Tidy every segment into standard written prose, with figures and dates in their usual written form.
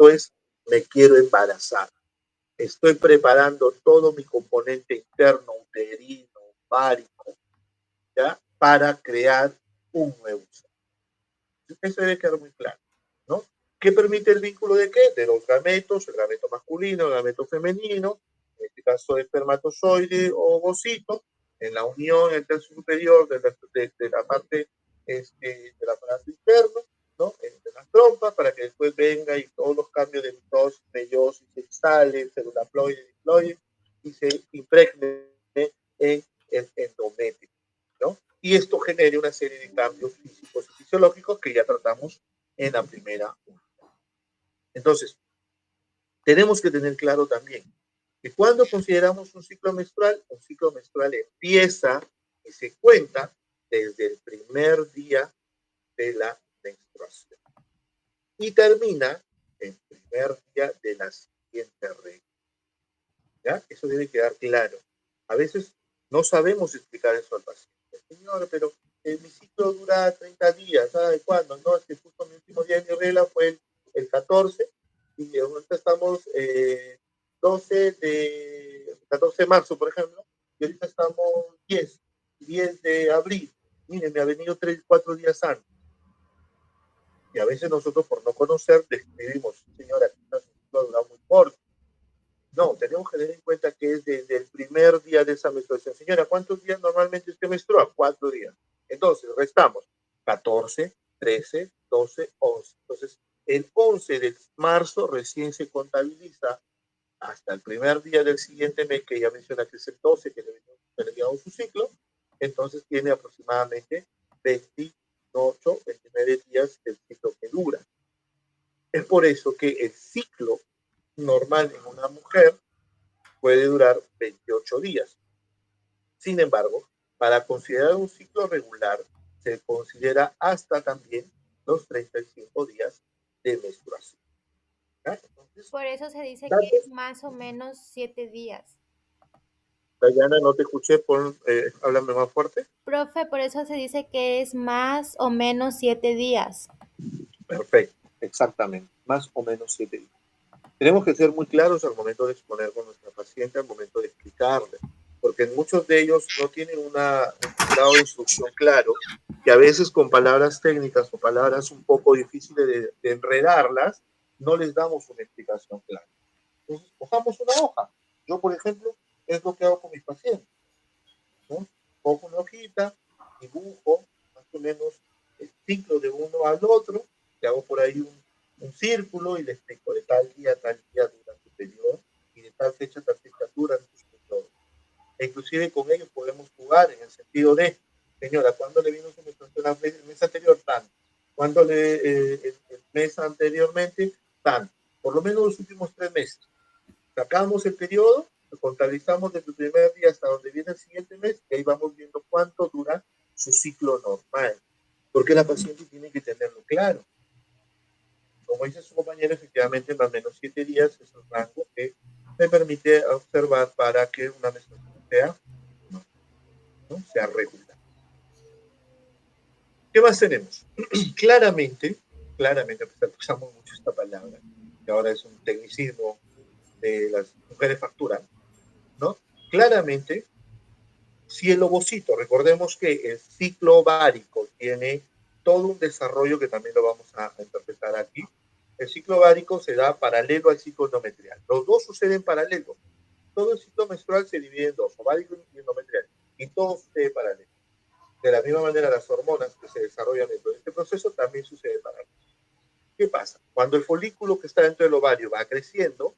esto es, me quiero embarazar. Estoy preparando todo mi componente interno, uterino, ovárico, ¿ya? Para crear un nuevo ser. Eso debe quedar muy claro, ¿no? ¿Qué permite el vínculo de qué? De los gametos, el gameto masculino, el gameto femenino, en este caso espermatozoide o ovocito, en la unión entre el superior de la parte del aparato interno, ¿no? De las trompas, para que después venga y todos los cambios de mitosis, meiosis, se instalen, célula ploide, diploide, y se impregne en el endometrio, ¿no? Y esto genere una serie de cambios físicos y fisiológicos que ya tratamos en la primera unidad. Entonces, tenemos que tener claro también que cuando consideramos un ciclo menstrual empieza y se cuenta desde el primer día de la menstruación y termina el primer día de la siguiente regla. ¿Ya? Eso debe quedar claro. A veces no sabemos explicar eso al paciente. Señor, pero mi ciclo dura 30 días, ¿sabe cuándo? No, es que justo mi último día de mi regla fue el 14 y ahorita estamos 14 de marzo, por ejemplo, y ahorita estamos 10 de abril. Miren, me ha venido 3, 4 días antes. Y a veces nosotros, por no conocer, describimos, señora, aquí está su ciclo dura muy corto. No, tenemos que tener en cuenta que es desde el primer día de esa menstruación. Señora, ¿cuántos días normalmente usted menstrua? 4 días. Entonces, restamos 14, 13, 12, 11. Entonces, el 11 de marzo recién se contabiliza hasta el primer día del siguiente mes, que ya menciona que es el 12, que le ha llegado su ciclo. Entonces, tiene aproximadamente 28, 29 días del ciclo que dura. Es por eso que el ciclo normal en una mujer puede durar 28 días. Sin embargo, para considerar un ciclo regular, se considera hasta también los 35 días de menstruación. Entonces, por eso se dice que es más o menos 7 días. Dayana, no te escuché, háblame más fuerte. Profe, por eso se dice que es más o menos 7 días. Perfecto, exactamente, más o menos 7 días. Tenemos que ser muy claros al momento de exponer con nuestra paciente, al momento de explicarle, porque muchos de ellos no tienen un grado de instrucción claro, que a veces con palabras técnicas o palabras un poco difíciles de enredarlas, no les damos una explicación clara. Entonces, cojamos una hoja. Yo, por ejemplo, es lo que hago con mis pacientes, ¿no? Cojo una hojita, dibujo más o menos el ciclo de uno al otro, le hago por ahí un círculo y le explico de tal día dura su periodo y de tal fecha duran sus periodos. E inclusive con ellos podemos jugar en el sentido de, señora, ¿cuándo le vino su menstruación el mes anterior? Tanto. ¿Cuándo el mes anteriormente? Tanto. Por lo menos los últimos 3 meses. Sacamos el periodo, lo contabilizamos desde el primer día hasta donde viene el siguiente mes y ahí vamos viendo cuánto dura su ciclo normal. Porque la paciente tiene que tenerlo claro. Como dice su compañero, efectivamente, más o menos 7 días es el rango que me permite observar para que una menstruación sea regular. ¿Qué más tenemos? claramente, a pesar de que usamos mucho esta palabra, que ahora es un tecnicismo de las mujeres facturan, ¿no? Claramente, si el ovocito, recordemos que el ciclo ovárico tiene todo un desarrollo que también lo vamos a interpretar aquí. El ciclo ovárico se da paralelo al ciclo endometrial. Los dos suceden paralelo. Todo el ciclo menstrual se divide en dos, ovárico y endometrial, y todo sucede paralelo. De la misma manera, las hormonas que se desarrollan dentro de este proceso también sucede paralelo. ¿Qué pasa? Cuando el folículo que está dentro del ovario va creciendo,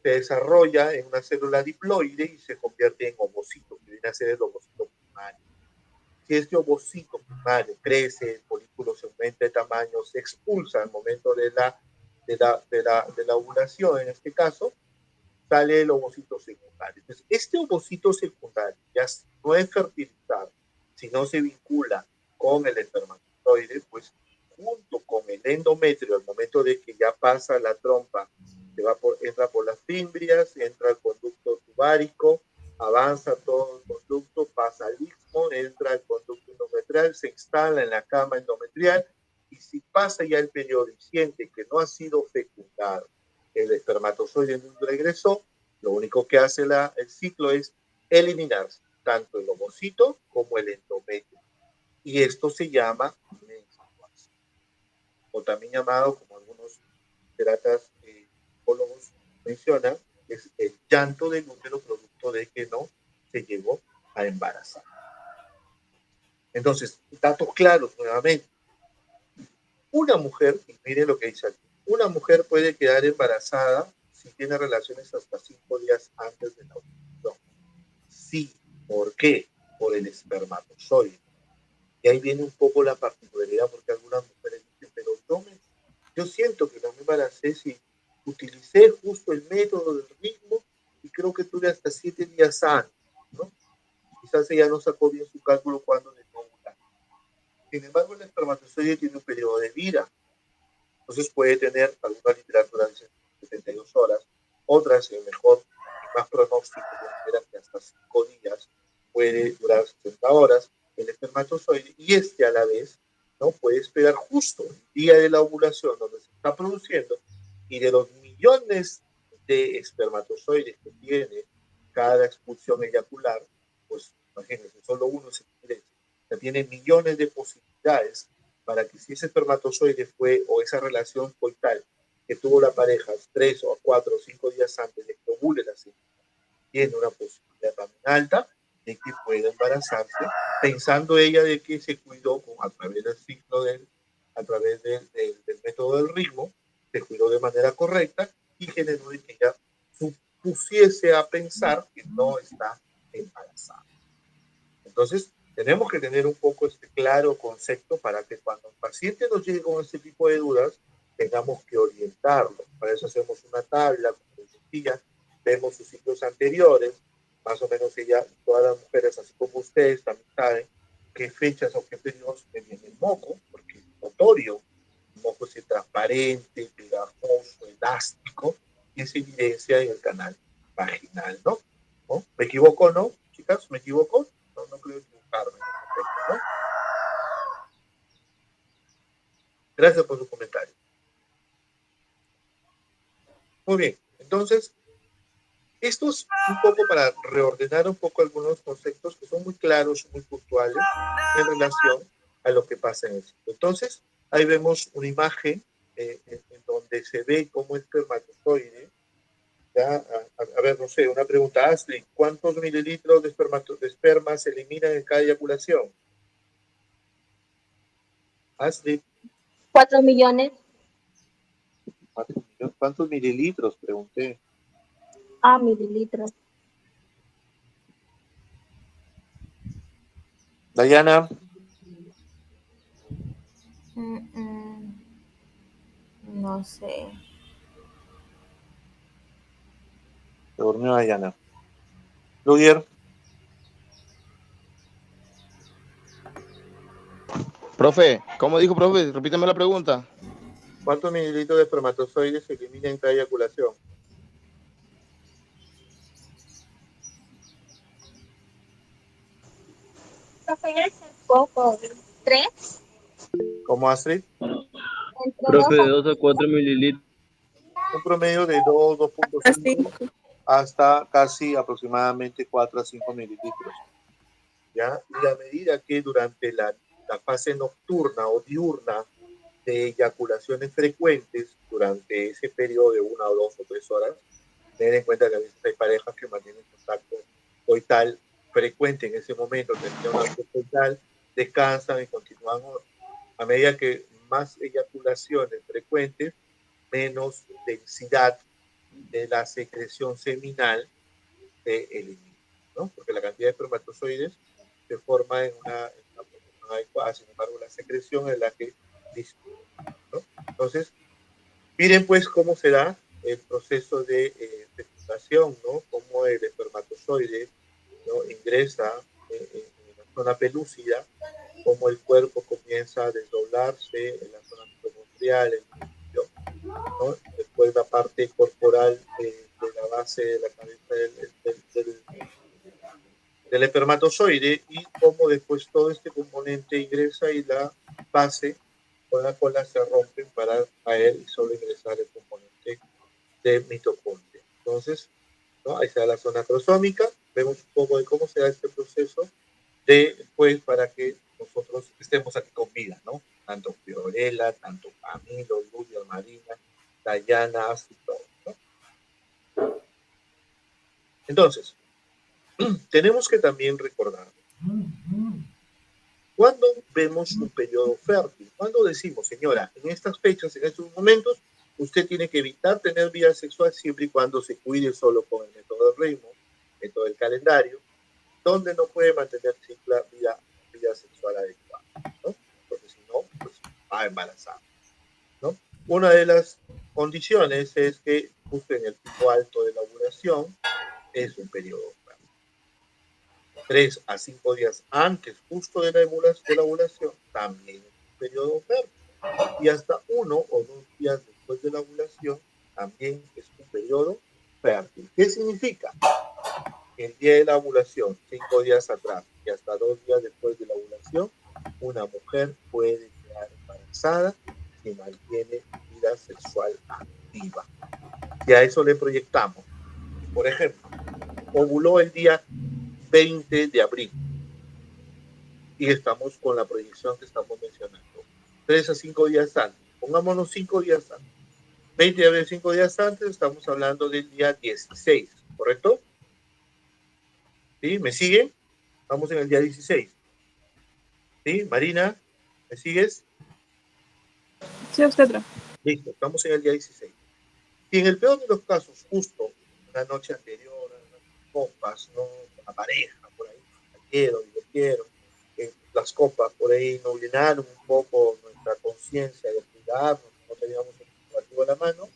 se desarrolla en una célula diploide y se convierte en ovocito, que viene a ser el ovocito primario. Si este ovocito primario crece, el folículo se aumenta de tamaño, se expulsa al momento de la ovulación, en este caso, sale el ovocito secundario. Entonces, este ovocito secundario ya no es fertilizado, sino se vincula con el espermatozoide, pues junto con el endometrio, al momento de que ya pasa la trompa, entra por las fimbrias, entra al conducto tubaríco, avanza todo el conducto, pasa al istmo, entra al conducto endometrial, se instala en la cama endometrial, y si pasa ya el periodo y siente que no ha sido fecundado Claro. El espermatozoide nunca regresó, lo único que hace el ciclo es eliminarse, tanto el ovocito como el endometrio. Y esto se llama menstruación, o también llamado, como algunos teratas psicólogos mencionan, es el llanto del útero producto de que no se llegó a embarazar. Entonces, datos claros nuevamente. Una mujer, y miren lo que dice aquí, una mujer puede quedar embarazada si tiene relaciones hasta 5 días antes de la ovulación. Sí, ¿por qué? Por el espermatozoide. Y ahí viene un poco la particularidad, porque algunas mujeres dicen, pero yo siento que no me embaracé si utilicé justo el método del ritmo y creo que tuve hasta 7 días antes, ¿no? Quizás ella no sacó bien su cálculo cuando le ovular. Sin embargo, el espermatozoide tiene un periodo de vida. Entonces puede tener alguna literatura de 72 horas, otras en mejor y más pronóstico consideran que hasta 5 días puede durar 60 horas el espermatozoide, y este a la vez no puede esperar justo el día de la ovulación donde se está produciendo, y de los millones de espermatozoides que tiene cada expulsión eyacular, pues imagínense, solo uno se quiere, o sea, tiene millones de posibilidades para que si ese espermatozoide fue, o esa relación coital que tuvo la pareja 3 o 4 o 5 días antes de que ovule la semilla, tiene una posibilidad también alta de que pueda embarazarse, pensando ella de que se cuidó a través del ciclo a través del método del ritmo, se cuidó de manera correcta y generó de que ella supusiese a pensar que no está embarazada. Entonces, tenemos que tener un poco este claro concepto para que cuando el paciente nos llegue con este tipo de dudas, tengamos que orientarlo. Para eso hacemos una tabla, como les decía, vemos sus ciclos anteriores, más o menos ella, todas las mujeres, así como ustedes, también saben qué fechas o qué periodos le viene el moco, porque es notorio, el moco es transparente, pegajoso, elástico, y se evidencia en el canal vaginal, ¿no? ¿No? ¿Me equivoco o no, chicas? ¿Me equivoco? No creo equivocarme en ese aspecto, ¿no? Gracias por su comentario. Muy bien, entonces, esto es un poco para reordenar un poco algunos conceptos que son muy claros, muy puntuales en relación a lo que pasa en el ciclo. Entonces, ahí vemos una imagen en donde se ve cómo el espermatozoide, ya, a ver, no sé, una pregunta, Astrid, ¿cuántos mililitros de esperma se eliminan en cada eyaculación? Astrid. 4 millones. ¿Cuántos mililitros? Pregunté. Mililitros. Dayana. No sé. Se durmió Dayana. Lugier. Profe, ¿cómo dijo, profe? Repíteme la pregunta. ¿Cuántos mililitros de espermatozoides se eliminan en cada eyaculación? Profe, es poco. 3. ¿Cómo, Astrid? Entre Profe, 2 de a 2 a 4 mililitros. Un promedio de 2, 2.5 hasta casi aproximadamente 4 a 5 mililitros. ¿Ya? Y a medida que durante la fase nocturna o diurna de eyaculaciones frecuentes, durante ese periodo de 1 o 2 o 3 horas, tener en cuenta que a veces hay parejas que mantienen contacto coital frecuente en ese momento, terminan una acción coital, descansan y continúan. A medida que más eyaculaciones frecuentes, menos densidad de la secreción seminal se elimina, ¿no? Porque la cantidad de espermatozoides se forma en una proporción adecuada, sin embargo, la secreción es la que disminuye, ¿no? Entonces, miren pues cómo se da el proceso de fecundación, ¿no? Cómo el espermatozoide, ¿no?, ingresa en la zona pelúcida, cómo el cuerpo comienza a desdoblarse en la zona mitocondrial, el núcleo, ¿no? Después la parte corporal de la base de la cabeza del espermatozoide, y cómo después todo este componente ingresa y la base con la cola se rompen para caer y solo ingresar el componente de mitocondria. Entonces, ¿no? Ahí está la zona cromosómica. Vemos un poco de cómo se da este proceso pues, para que nosotros estemos aquí con vida, ¿no? Tanto Fiorella, tanto Camilo, Lulia, Marina, Dayana, así todo, ¿no? Entonces, tenemos que también recordar, cuando vemos un periodo fértil, cuando decimos, señora, en estas fechas, en estos momentos, usted tiene que evitar tener vida sexual siempre y cuando se cuide solo con el método del ritmo, método del calendario, donde no puede mantener vida sexual adecuada, ¿no? Porque si no, pues va a embarazar, ¿no? Una de las condiciones es que justo en el pico alto de la ovulación es un periodo fértil. 3 a 5 días antes justo de la ovulación también es un periodo fértil. Y hasta 1 o 2 días después de la ovulación también es un periodo fértil. ¿Qué significa? El día de la ovulación, 5 días atrás y hasta 2 días después de la ovulación, una mujer puede quedar embarazada si mantiene vida sexual activa. Y a eso le proyectamos. Por ejemplo, ovuló el día 20 de abril y estamos con la proyección que estamos mencionando. 3 a 5 días antes. Pongámonos 5 días antes. 20 de abril, 5 días antes, estamos hablando del día 16, ¿correcto? ¿Sí? ¿Me siguen? Estamos en el día 16. ¿Sí? Marina, ¿me sigues? Sí, obstetra. Listo, estamos en el día 16. Si en el peor de los casos, justo una noche anterior, unas copas, ¿no? Con la pareja, por ahí, quiero, yo quiero, las copas por ahí nos llenaron un poco nuestra conciencia de cuidarnos, no teníamos el preservativo a la mano,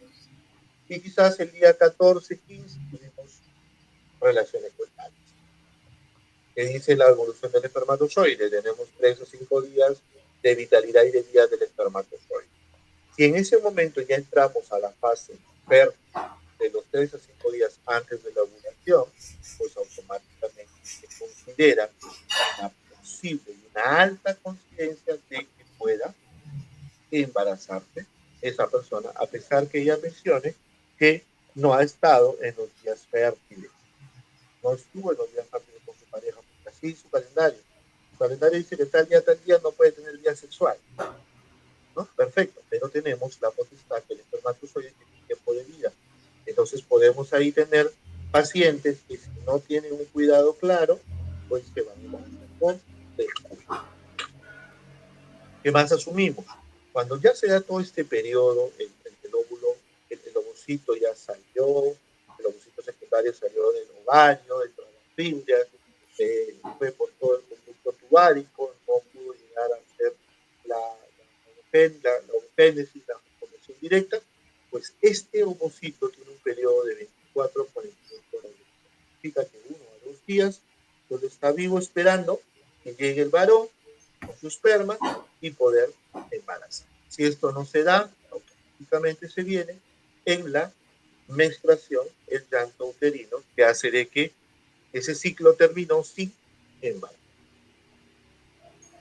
y quizás el día 14, 15 tuvimos relaciones coitales. ¿Qué dice la evolución del espermatozoide? Tenemos 3 o 5 días de vitalidad y de vida del espermatozoide. Si en ese momento ya entramos a la fase fértil de los 3 a 5 días antes de la ovulación, pues automáticamente se considera una posible y una alta coincidencia de que pueda embarazarse esa persona, a pesar que ella mencione que no ha estado en los días fértiles, no estuvo en los días fértiles con su pareja, porque así su calendario. Su calendario dice que tal día no puede tener vida sexual. ¿No? Perfecto, pero tenemos la potestad que el espermatozoide tiene un tiempo de vida. Entonces podemos ahí tener pacientes que si no tienen un cuidado claro, pues se van a embarazar con descuido. ¿Qué más asumimos? Cuando ya se da todo este periodo, el óvulo, el ovocito ya salió, el ovocito secundario salió del ovario, de todas las fibras, fue por todo el conducto tubárico, no pudo llegar a ser la ovogénesis, la fecundación directa, pues este ovocito tiene un periodo de 24 a 48 horas. Significa que 1 a 2 días, pues está vivo esperando que llegue el varón con su esperma y poder embarazar. Si esto no se da, automáticamente se viene en la menstruación, el llanto uterino, que hace de que ese ciclo terminó sin embarazo.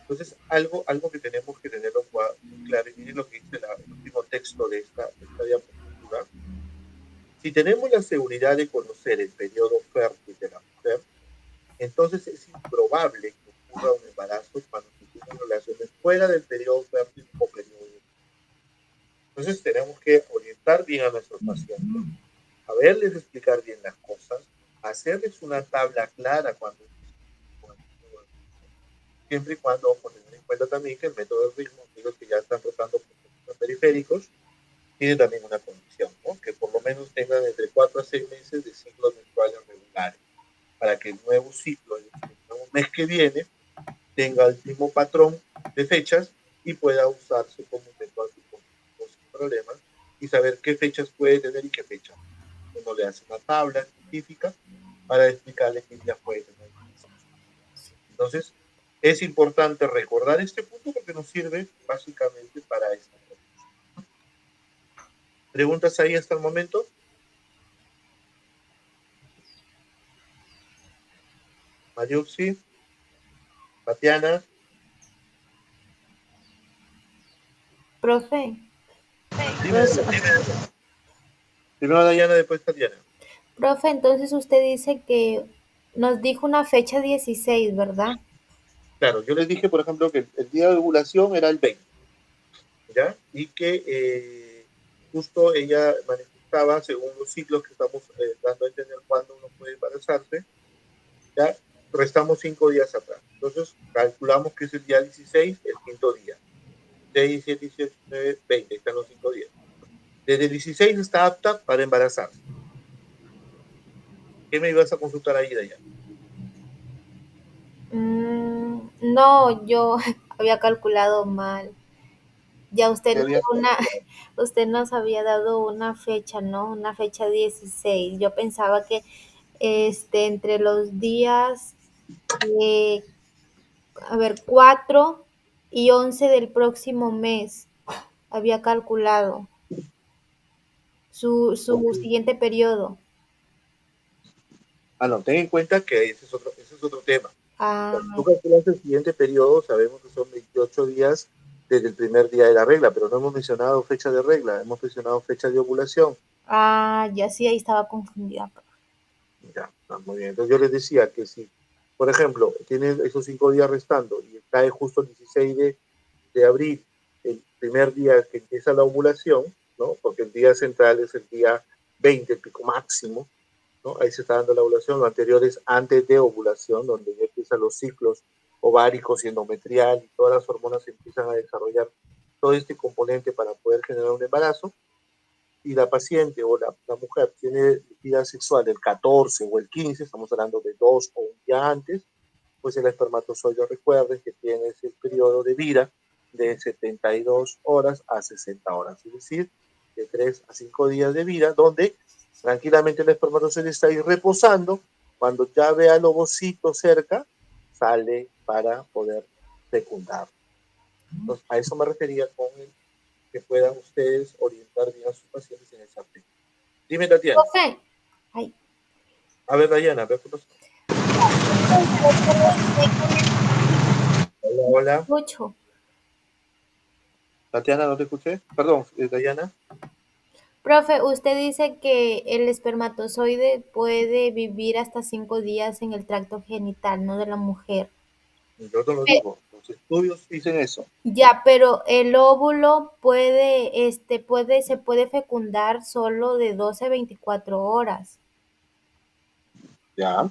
Entonces, algo que tenemos que tenerlo muy claro, y miren lo que dice el último texto de esta diapositiva. Si tenemos la seguridad de conocer el periodo fértil de la mujer, entonces es improbable que ocurra un embarazo cuando se tienen relaciones fuera del periodo fértil o periodo. Entonces tenemos que orientar bien a nuestros pacientes, saberles explicar bien las cosas, hacerles una tabla clara cuando siempre y cuando tener en cuenta también que el método del ritmo, los que ya están rotando por periféricos, tiene también una condición, ¿no? Que por lo menos tengan entre 4 a 6 meses de ciclos menstruales regulares, para que el nuevo ciclo, el nuevo mes que viene, tenga el mismo patrón de fechas y pueda usarse como método sin problemas y saber qué fechas puede tener y qué fechas. Uno le hace una tabla científica para explicarle qué días puede tener. Entonces, es importante recordar este punto porque nos sirve básicamente para esta cosa. ¿Preguntas ahí hasta el momento? Mayuxi, Tatiana. Profe, Dime. Primero Dayana, después Tatiana. Profe, entonces usted dice que nos dijo una fecha 16, ¿verdad? Claro, yo les dije, por ejemplo, que el día de ovulación era el 20, ¿ya? Y que justo ella manifestaba, según los ciclos que estamos dando a entender cuándo uno puede embarazarse, ya restamos 5 días atrás. Entonces, calculamos que es el día 16, el quinto día. 6, 17, 18, 19, 20, están los 5 días. Desde el 16 está apta para embarazarse. ¿Qué me ibas a consultar ahí, Dayana? No, yo había calculado mal. Ya usted, ¿Qué habías usted nos había dado una fecha, ¿no? Una fecha 16. Yo pensaba que entre los días, eh, 4 y 11 del próximo mes había calculado su Ok. siguiente periodo. Ah, no, ten en cuenta que ese es otro tema. Ah, Cuando tú calculas el siguiente periodo, sabemos que son 28 días desde el primer día de la regla, pero no hemos mencionado fecha de regla, hemos mencionado fecha de ovulación. ya sí, ahí estaba confundida. Ya, muy bien. Entonces yo les decía que si, por ejemplo, tienen esos 5 días restando y cae justo el 16 de abril, el primer día que empieza la ovulación, ¿no? Porque el día central es el día 20, el pico máximo, ¿no? Ahí se está dando la ovulación, lo anterior es antes de ovulación, donde ya empiezan los ciclos ováricos y endometrial y todas las hormonas empiezan a desarrollar todo este componente para poder generar un embarazo. Y la paciente o la mujer tiene vida sexual el 14 o el 15, estamos hablando de 2 o un día antes, pues el espermatozoide, recuerden que tiene ese periodo de vida de 72 horas a 60 horas, es decir, de 3 a 5 días de vida, donde tranquilamente el espermatozoide está ahí reposando. Cuando ya vea el ovocito cerca, sale para poder fecundar. Entonces, a eso me refería con el que puedan ustedes orientar bien a sus pacientes en esa aspecto. Dime, Tatiana. profe, ay, A ver, Dayana, a ver qué pasó. Hola, hola. mucho. Tatiana, ¿no te escuché? Perdón, Dayana. Profe, usted dice que el espermatozoide puede vivir hasta 5 días en el tracto genital, ¿no? De la mujer. Yo te lo Pe- digo, los estudios dicen eso. Ya, pero el óvulo se puede fecundar solo de 12 a 24 horas, Ya,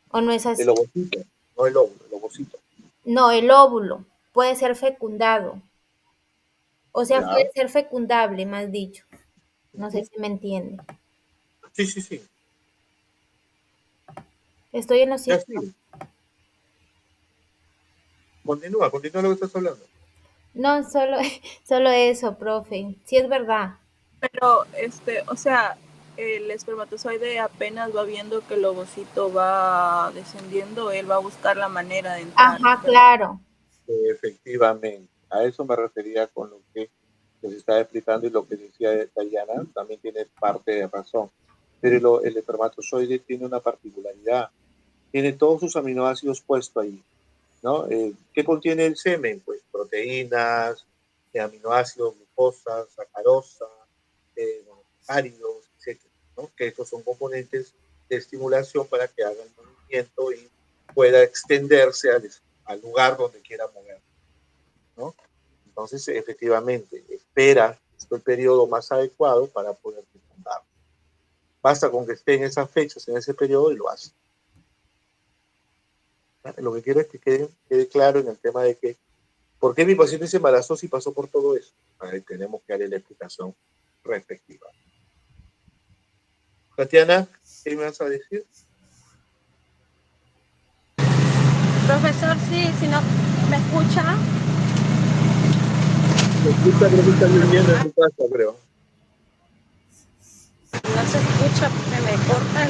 ¿o no es el así? ovocito, no el óvulo, el ovocito. No, el óvulo puede ser fecundado, o sea, Ya, puede ser fecundable, más dicho. No sé si me entiende. sí, sí, sí. Estoy en lo Ya cierto. sí. Continúa, continúa lo que estás hablando. No, solo, solo eso, profe. Sí es verdad. Pero, o sea, el espermatozoide apenas va viendo que el ovocito va descendiendo, él va a buscar la manera de entrar, Ajá, ¿verdad? claro. Efectivamente, a eso me refería con lo que les estaba explicando y lo que decía Dayana, también tiene parte de razón. Pero el espermatozoide tiene una particularidad, tiene todos sus aminoácidos puestos ahí, ¿no? ¿Qué contiene el semen? Pues proteínas, aminoácidos, glucosa, sacarosa, áridos, etcétera, ¿no? Que estos son componentes de estimulación para que haga el movimiento y pueda extenderse al lugar donde quiera mover, ¿no? Entonces, efectivamente, espera el periodo más adecuado para poder fecundar. Basta con que esté en esas fechas, en ese periodo y lo hace. Lo que quiero es que quede claro en el tema de que ¿por qué mi paciente se embarazó si pasó por todo eso? Ahí tenemos que darle la explicación respectiva. Tatiana, ¿qué me vas a decir? Profesor, sí, si no me escucha. Me escucha, creo que está lloviendo en tu casa, creo. No se escucha porque me cortan.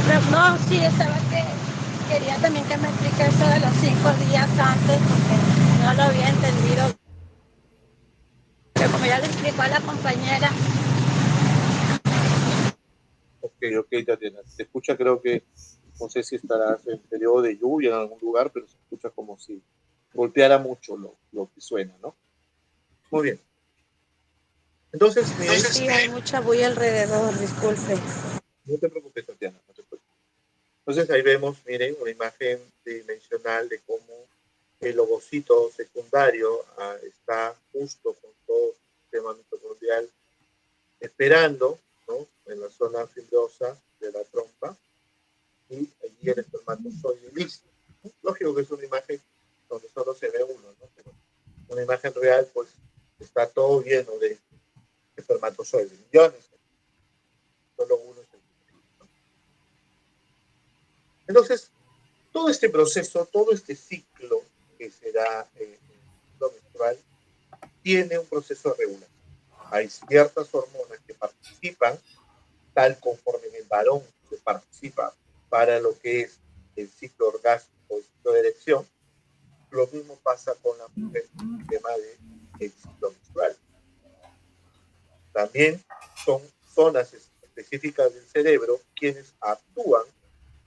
Pero no, sí, estaba que quería también que me explique eso de los 5 días antes porque no lo había entendido. Pero como ya le explicó a la compañera, Ok, ok, Tatiana. Te escucha, creo que, no sé si estarás en periodo de lluvia en algún lugar, pero se escucha como si golpeara mucho lo que suena, ¿no? Muy bien. Entonces, miren, Sí, hay mucha bulla alrededor, disculpe. no te preocupes, Tatiana, no te preocupes. Entonces ahí vemos, miren, una imagen dimensional de cómo el ovocito secundario está justo con todo el sistema mitocondrial esperando, ¿no? En la zona fibrosa de la trompa y allí el espermatozoide listo. ¿No? Lógico que es una imagen donde solo se ve uno, ¿no? Pero una imagen real, pues está todo lleno de espermatozoides, millones, solo uno es el que... Entonces, todo este proceso, todo este ciclo que se da en el ciclo menstrual tiene un proceso de regulación. Hay ciertas hormonas que participan, tal conforme en el varón se participa para lo que es el ciclo orgásmico, el ciclo de erección. Lo mismo pasa con la mujer en el tema del ciclo menstrual. También son zonas específicas del cerebro quienes actúan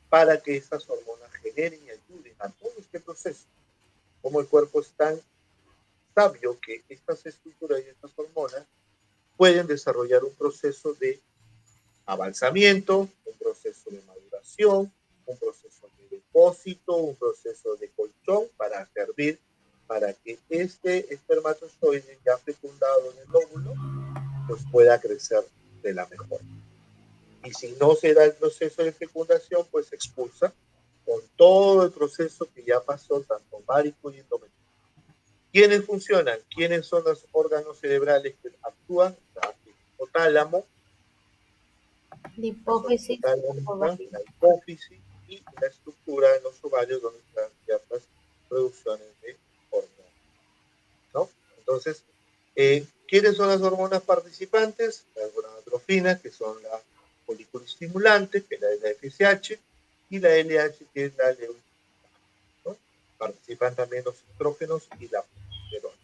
para que esas hormonas generen y ayuden a todo este proceso. Como el cuerpo es tan sabio que estas estructuras y estas hormonas pueden desarrollar un proceso de avanzamiento, un proceso de maduración, un proceso de depósito, un proceso de colchón para servir para que este espermatozoide ya fecundado en el óvulo pues pueda crecer de la mejor. Y si no se da el proceso de fecundación, pues se expulsa con todo el proceso que ya pasó, tanto ovárico y endometriosis. ¿Quiénes funcionan? ¿Quiénes son los órganos cerebrales que actúan? El hipotálamo, La la zona hipófisis, hipotálamica, ovario. la hipófisis y la estructura en los ovarios donde están ciertas producciones de hormonas, ¿no? Entonces, ¿quiénes son las hormonas participantes? Las gonadotrofinas, que son la folículo estimulante, que es la FSH, y la LH, que es la leucotriena, ¿no? Participan también los estrógenos y la progesterona.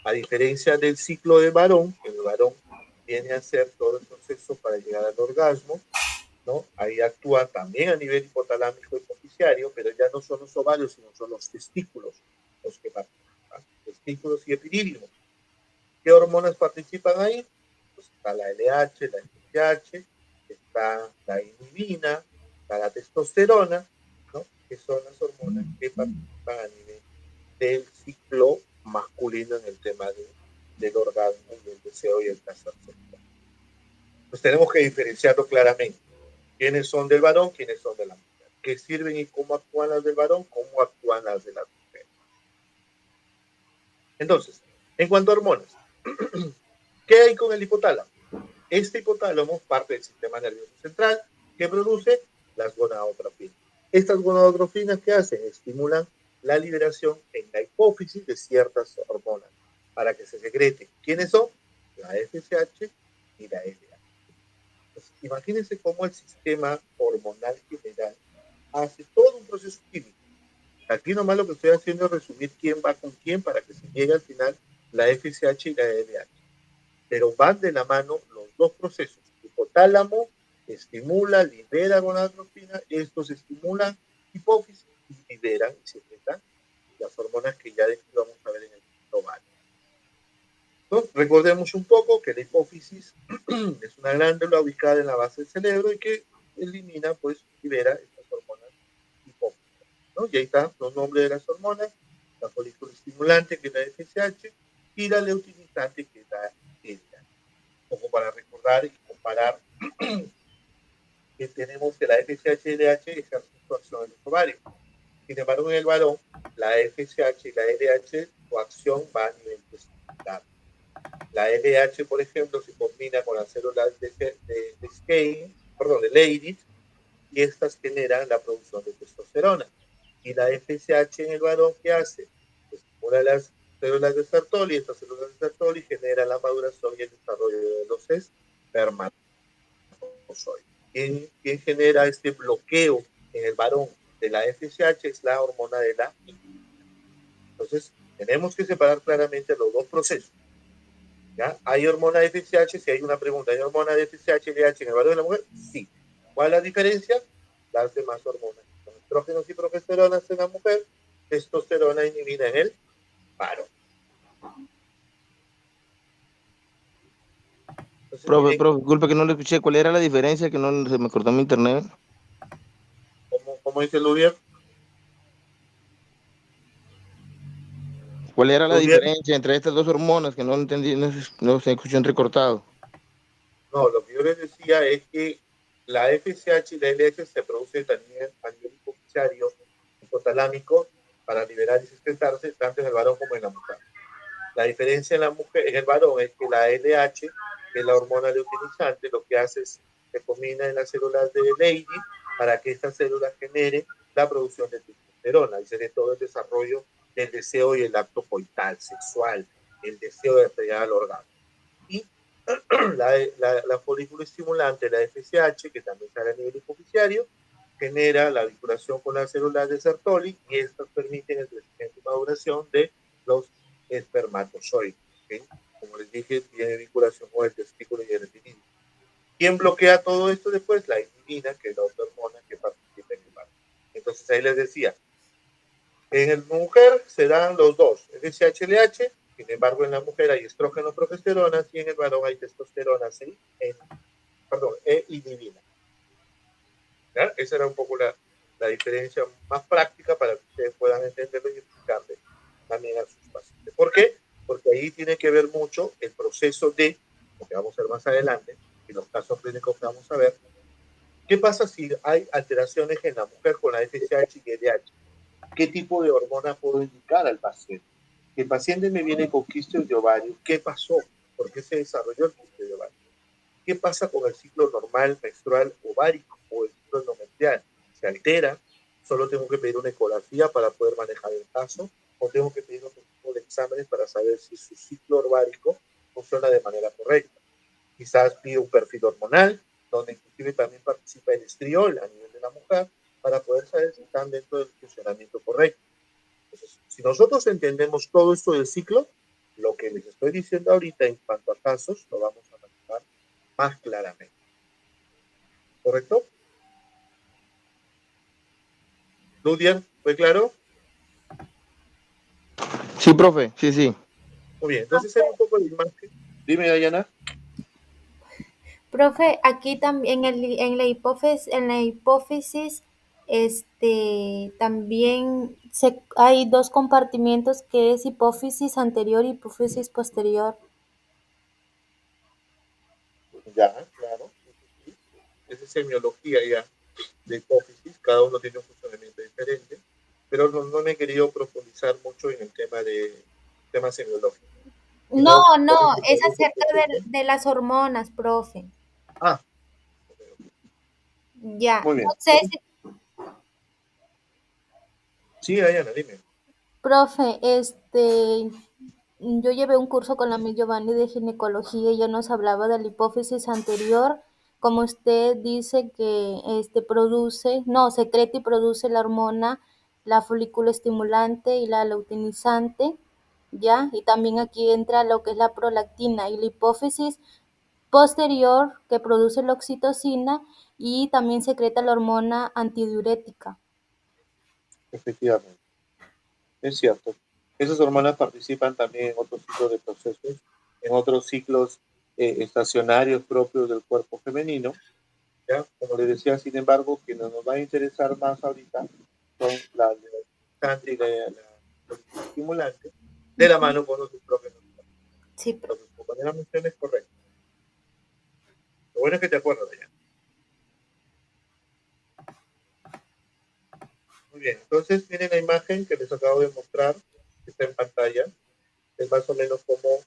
A diferencia del ciclo de varón, que el varón viene a hacer todo el proceso para llegar al orgasmo, ¿no? Ahí actúa también a nivel hipotalámico hipofisiario, pero ya no son los ovarios, sino son los testículos los que participan, testículos y epidídimo. ¿Qué hormonas participan ahí? Pues está la LH, la FSH, está la inhibina, está la testosterona, ¿no? Que son las hormonas que participan a nivel del ciclo masculino en el tema del orgasmo, del deseo y el placer sexual. Pues tenemos que diferenciarlo claramente. ¿Quiénes son del varón? ¿Quiénes son de la mujer? ¿Qué sirven y cómo actúan las del varón? ¿Cómo actúan las de la mujer? Entonces, en cuanto a hormonas, ¿qué hay con el hipotálamo? Este hipotálamo parte del sistema nervioso central que produce las gonadotrofinas. Estas gonadotrofinas, ¿qué hacen? Estimulan la liberación en la hipófisis de ciertas hormonas para que se secreten. ¿Quiénes son? La FSH y la LH. Pues, imagínense cómo el sistema hormonal general hace todo un proceso químico. Aquí nomás lo que estoy haciendo es resumir quién va con quién para que se llegue al final la FSH y la LH. Pero van de la mano los dos procesos. El hipotálamo estimula, libera gonadotropina, estos estimulan hipófisis y liberan y secretan las hormonas que ya vamos a ver en el ovario. Entonces, recordemos un poco que la hipófisis es una glándula ubicada en la base del cerebro y que elimina, pues, libera estas hormonas hipófisis, ¿no? Y ahí están los nombres de las hormonas: la folículo estimulante, que es la FSH, y la leutinizante, que es la LH. Como para recordar y comparar que tenemos que la FSH y LH ejercen su acción en los ovarios. Sin embargo, en el varón, la FSH y la LH, su acción va a nivel testicular. La LH, por ejemplo, se combina con las células de Skene, perdón, de Leydig, y estas generan la producción de testosterona. Y la FSH en el varón, ¿qué hace? Estimula las células de Sertoli, y estas células de Sertoli generan la maduración y el desarrollo de los espermatozoides. ¿Quién genera este bloqueo en el varón de la FSH? Es la hormona de la insulina. Entonces, tenemos que separar claramente los dos procesos. ¿Ya? ¿Hay hormona de FSH? Si hay una pregunta, ¿hay hormona de FSH y LH en el varón de la mujer? Sí. ¿Cuál es la diferencia? Las demás hormonas. Son estrógenos y progesteronas en la mujer, testosterona inhibida en el varón. Entonces, Profe, miren profe, disculpe que no le escuché. ¿Cuál era la diferencia? Que no se me cortó mi internet. cómo dice Ludier. ¿Cuál era la Ludier, diferencia entre estas dos hormonas? Que no entendí, no se escuchó entrecortado. no, lo que yo les decía es que la FSH y la LH se produce también a nivel hipoficiario, hipotalámico, para liberar y secretarse tanto en el varón como en la mujer. La diferencia en la mujer, en el varón, es que la LH, que es la hormona luteinizante, lo que hace es que combina en las células de Leydig para que estas células generen la producción de testosterona, y se de todo el desarrollo del deseo y el acto coital, sexual, el deseo de llegar al orgasmo. Y la folículo estimulante, la FSH, que también sale a nivel hipoficiario, genera la vinculación con las células de Sertoli y estas permiten el crecimiento y maduración de los espermatozoides. ¿Okay? Como les dije, tiene vinculación con el testículo y el epidídimo. ¿Quién bloquea todo esto después? La inhibina, que es la otra hormona que participa en el embarazo. Entonces ahí les decía, en la mujer se dan los dos, FSH-LH, sin embargo en la mujer hay estrógeno, progesterona, y en el varón hay testosterona, sí, perdón, inhibina. ¿Ya? Esa era un poco la diferencia más práctica para que ustedes puedan entenderlo y explicarle también a sus pacientes. ¿Por qué? Porque ahí tiene que ver mucho el proceso de, lo que vamos a ver más adelante, y los casos clínicos que vamos a ver, ¿qué pasa si hay alteraciones en la mujer con la FSH y LH? ¿Qué tipo de hormona puedo indicar al paciente? El paciente me viene con quistes de ovario. ¿Qué pasó? ¿Por qué se desarrolló el quiste de ovario? ¿Qué pasa con el ciclo normal menstrual ovárico o el ciclo endometrial? ¿Se altera? ¿Solo tengo que pedir una ecografía para poder manejar el caso? ¿O tengo que pedir otro tipo de exámenes para saber si su ciclo ovárico funciona de manera correcta? Quizás pido un perfil hormonal, donde inclusive también participa el estriol a nivel de la mujer, para poder saber si están dentro del funcionamiento correcto. Entonces, si nosotros entendemos todo esto del ciclo, lo que les estoy diciendo ahorita en cuanto a casos, lo vamos a manejar más claramente. ¿Correcto? ¿Ludian? ¿Fue claro? Sí, profe, sí, sí. Muy bien, entonces hay un poco de imagen. Dime, Dayana. Profe, aquí también en la hipófisis, también hay dos compartimientos que es hipófisis anterior y hipófisis posterior. Ya, claro. Sí. Esa es semiología ya de hipófisis. Cada uno tiene un funcionamiento diferente. Pero no me he querido profundizar mucho en el tema de tema semiológico. No, Sino, no, ¿cómo se es produce el acerca proceso? de las hormonas, profe. Ah, Ya, muy no bien. sé si, Sí, Dayana, dime. profe, yo llevé un curso con la Miss Giovanni de ginecología y ella nos hablaba de la hipófisis anterior, como usted dice que secreta y produce la hormona, la folículo estimulante y la luteinizante, ¿ya? Y también aquí entra lo que es la prolactina y la hipófisis posterior que produce la oxitocina y también secreta la hormona antidiurética. Efectivamente. Es cierto. Esas hormonas participan también en otros ciclos de procesos, en otros ciclos estacionarios propios del cuerpo femenino. ¿Ya? Como les decía, sin embargo, que nos va a interesar más ahorita son la levantante y la estimulante, de la mano con los estrógenos. Sí, Lo que tu compañera menciona es correcto. Lo bueno es que te acuerdas de ella. Muy bien, entonces miren la imagen que les acabo de mostrar, que está en pantalla. Es más o menos cómo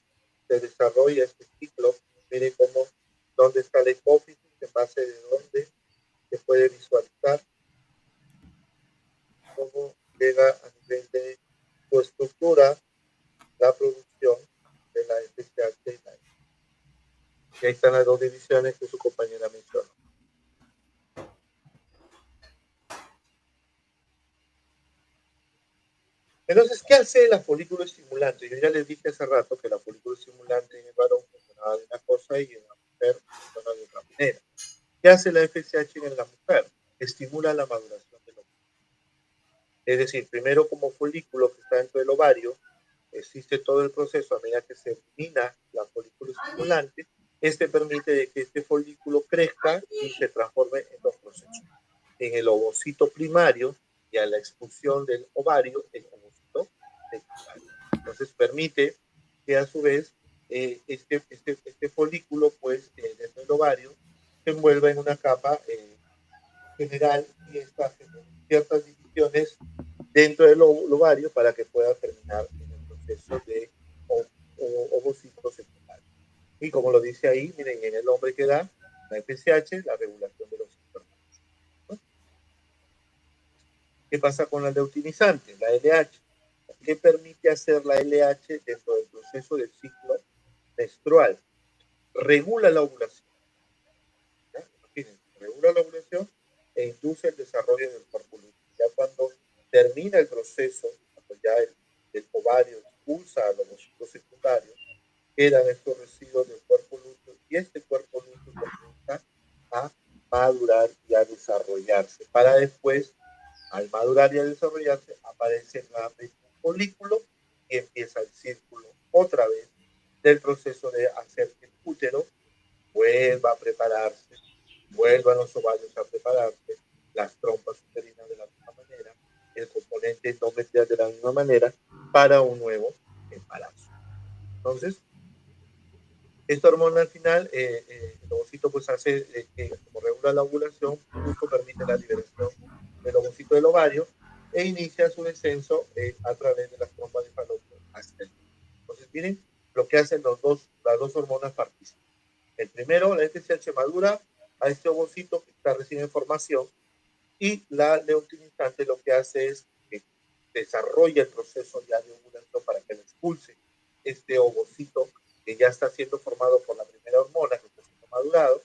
se desarrolla este ciclo. Miren cómo, dónde está la hipófisis, en base de dónde se puede visualizar cómo llega a nivel de su estructura la producción de la FSH. Y ahí están las dos divisiones que su compañera mencionó. Entonces, ¿qué hace la folículo estimulante? Yo ya les dije hace rato que la folículo estimulante en el varón funcionaba de una cosa y en la mujer funciona de otra manera. ¿Qué hace la FSH en la mujer? Estimula la maduración del óvulo. Es decir, primero como folículo que está dentro del ovario, existe todo el proceso a medida que se elimina la folículo estimulante, Este permite de que este folículo crezca y se transforme en dos procesos. En el ovocito primario y a la expulsión del ovario, el ovocito secundario. Entonces permite que a su vez este folículo, pues, dentro del ovario, se envuelva en una capa general y esta genera ciertas divisiones dentro del ovario para que pueda terminar en el proceso de ovocito secundario. Y como lo dice ahí, miren, en el hombre que da la FSH, la regulación de los síntomas. ¿No? ¿Qué pasa con la leutinizante, la LH? ¿Qué permite hacer la LH dentro del proceso del ciclo menstrual? Regula la ovulación. Imagínense, regula la ovulación e induce el desarrollo del cuerpo lúteo. Ya cuando termina el proceso, cuando ya el ovario expulsa a los ovocitos secundarios, quedan estos residuos del cuerpo lúteo y este cuerpo lúteo comienza a madurar y a desarrollarse para después, al madurar y a desarrollarse, aparece nuevamente un folículo y empieza el círculo otra vez del proceso de hacer que el útero vuelva a prepararse, vuelvan los ovarios a prepararse, las trompas uterinas de la misma manera, el componente endometrial de la misma manera, para un nuevo embarazo. Entonces, esta hormona al final, el ovocito pues hace que como regula la ovulación, justo permite la liberación del ovocito del ovario e inicia su descenso a través de las trompas de falopio hasta el útero. Entonces, miren lo que hacen las dos hormonas participan. El primero, la FSH madura a este ovocito que está recién en formación y la leutinizante lo que hace es que desarrolla el proceso ya de ovulación para que lo expulse este ovocito que ya está siendo formado por la primera hormona que está siendo madurado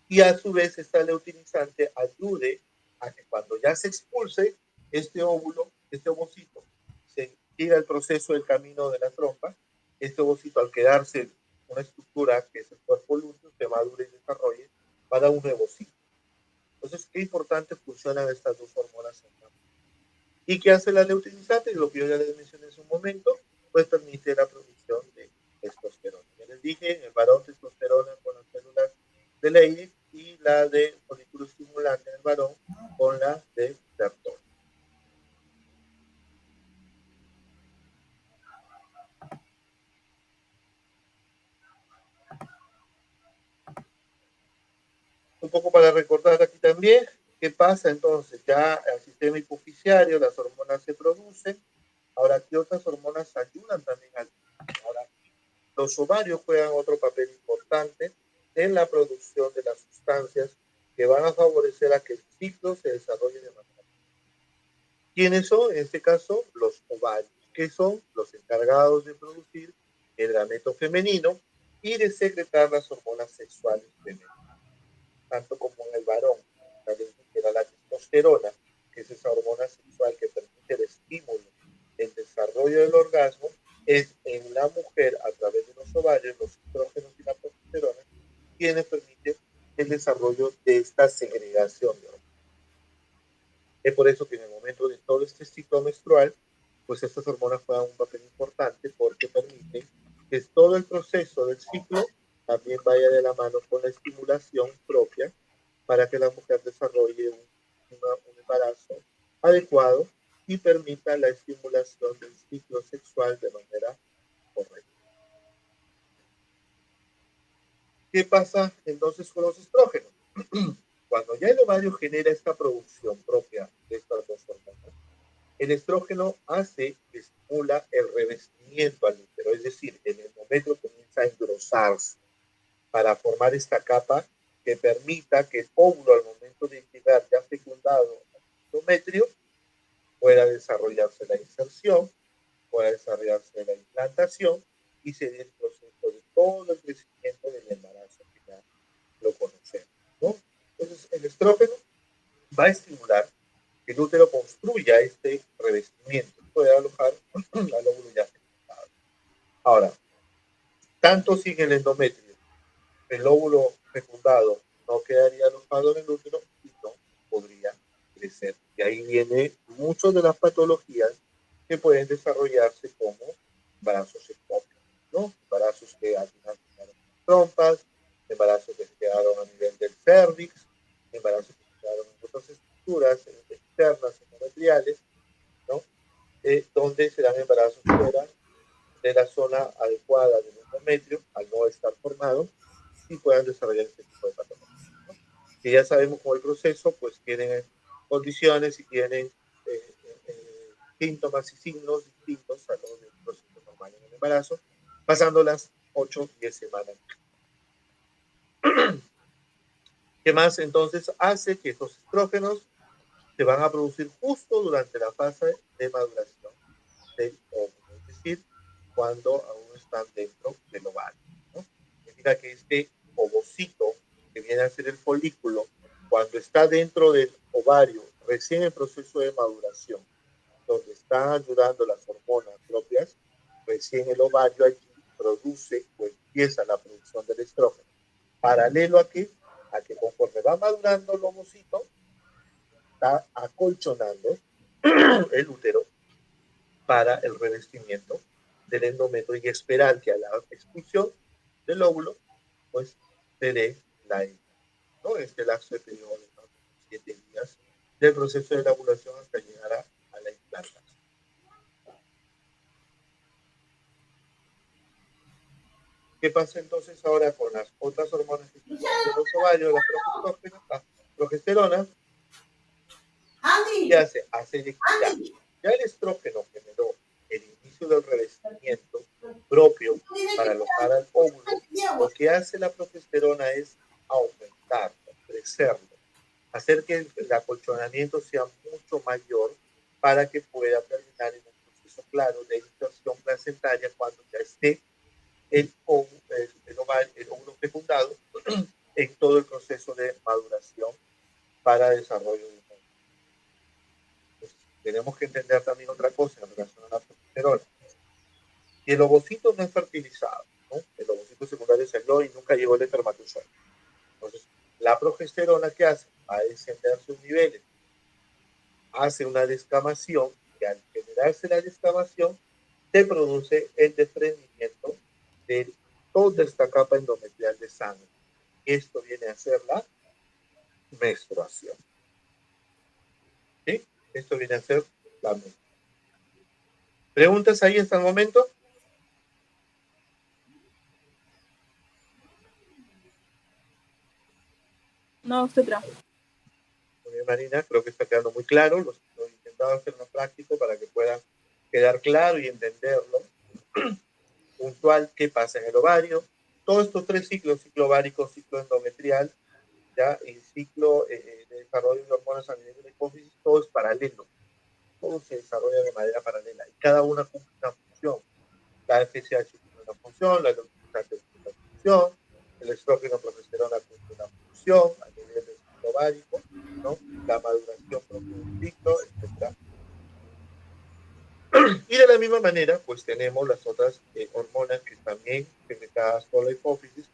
y a su vez esta leutinizante ayude a que cuando ya se expulse este óvulo, este ovocito, se siga el proceso del camino de la trompa, este ovocito al quedarse una estructura que es el cuerpo lúteo se madure y desarrolle para un nuevo ciclo. Entonces, qué importante funcionan estas dos hormonas en la mujer. ¿Y qué hace la leutinizante? Lo que yo ya les mencioné en un momento, pues permite la producción de testosterona. Ya les dije, en el varón testosterona con las células de Leydig y la de folículo estimulante en el varón con la de Sertoli. Un poco para recordar aquí también, ¿qué pasa entonces? Ya el sistema hipofisiario, las hormonas se producen. Ahora, ¿qué otras hormonas ayudan también al? Ahora, los ovarios juegan otro papel importante en la producción de las sustancias que van a favorecer a que el ciclo se desarrolle de manera. ¿Quiénes son? En este caso, los ovarios, que son los encargados de producir el gameto femenino y de secretar las hormonas sexuales femeninas, tanto como en el varón. También era la testosterona, que es esa hormona sexual que permite el estímulo, el desarrollo del orgasmo, es en la mujer a través de los ovarios, los estrógenos y la progesterona, quienes permiten el desarrollo de esta segregación de hormonas. Es por eso que en el momento de todo este ciclo menstrual, pues estas hormonas juegan un papel importante porque permiten que todo el proceso del ciclo también vaya de la mano con la estimulación propia para que la mujer desarrolle un embarazo adecuado y permita la estimulación del ciclo sexual de manera correcta. ¿Qué pasa entonces con los estrógenos? Cuando ya el ovario genera esta producción propia de estas dos hormonas, el estrógeno hace que estimula el revestimiento al útero, es decir, el endometrio comienza a engrosarse para formar esta capa que permita que el óvulo al momento de llegar ya fecundado al endometrio pueda desarrollarse la inserción, pueda desarrollarse la implantación y se dé el proceso de todo el crecimiento del embarazo que ya lo conocemos, ¿no? Entonces, el estrógeno va a estimular que el útero construya este revestimiento, puede alojar al óvulo ya fecundado. Ahora, tanto si en el endometrio el óvulo fecundado no quedaría alojado en el útero y no podría crecer. Y ahí viene muchas de las patologías que pueden desarrollarse como embarazos ectópicos, ¿no? Embarazos que al final terminan en trompas, cervix, embarazos que se quedaron en otras estructuras externas endometriales, ¿no? Donde se dan embarazos fuera de la zona adecuada del endometrio, al no estar formado, y puedan desarrollar este tipo de patologías, ¿no? Que ya sabemos cómo el proceso, pues tienen condiciones y tienen síntomas y signos distintos a los del proceso normal en el embarazo, pasando las 8 o 10 semanas. ¿Qué más entonces hace que estos estrógenos se van a producir justo durante la fase de maduración del óvulo? Es decir, cuando aún están dentro del ovario, ¿no? Significa que este ovocito, que viene a ser el folículo, cuando está dentro del ovario, recién en proceso de maduración, donde están ayudando las hormonas propias, recién el ovario allí produce o empieza la producción del estrógeno. Paralelo a que conforme va madurando el ovocito, está acolchonando el útero para el revestimiento del endometrio y esperar que a la expulsión del óvulo, pues se dé la hembra, ¿no? Este lapso de periodo de 7 días del proceso de la ovulación hasta llegar a la implantación. ¿Qué pasa entonces ahora con las otras hormonas que están de los ovarios, la progesterona? ¿Qué hace? Hace equidad. Ya el estrógeno generó el inicio del revestimiento propio para alojar al óvulo. Lo que hace la progesterona es aumentarlo, crecerlo, hacer que el acolchonamiento sea mucho mayor para que pueda terminar en un proceso claro de inserción placentaria cuando ya esté el óvulo fecundado en todo el proceso de maduración para desarrollo de un óvulo. Pues, tenemos que entender también otra cosa en relación a la progesterona. Si el ovocito no es fertilizado, ¿no? El ovocito secundario salió y nunca llegó el espermatozoide. Entonces, la progesterona, ¿qué hace? Va a descender sus niveles, hace una descamación, y al generarse la descamación, se produce el desprendimiento de toda esta capa endometrial de sangre. Esto viene a ser la menstruación. ¿Sí? Esto viene a ser la menstruación. ¿Preguntas ahí hasta el momento? No, usted tra. Muy bien, Marina, creo que está quedando muy claro. Lo he intentado hacer más práctico para que pueda quedar claro y entenderlo. Puntual, ¿qué pasa en el ovario? Todos estos tres ciclos, ciclo ovárico, ciclo endometrial, ya el ciclo de desarrollo de hormonas a nivel de la hipófisis, todo es paralelo. Todo se desarrolla de manera paralela y cada una cumple una función. La FSH cumple una función, la leucotrienina cumple una función, el estrógeno progesterona cumple una función a nivel del ciclo ovárico, ¿no? La maduración propia del ciclo, etc. Y de la misma manera, pues tenemos las otras hormonas que también secretadas por la hipófisis,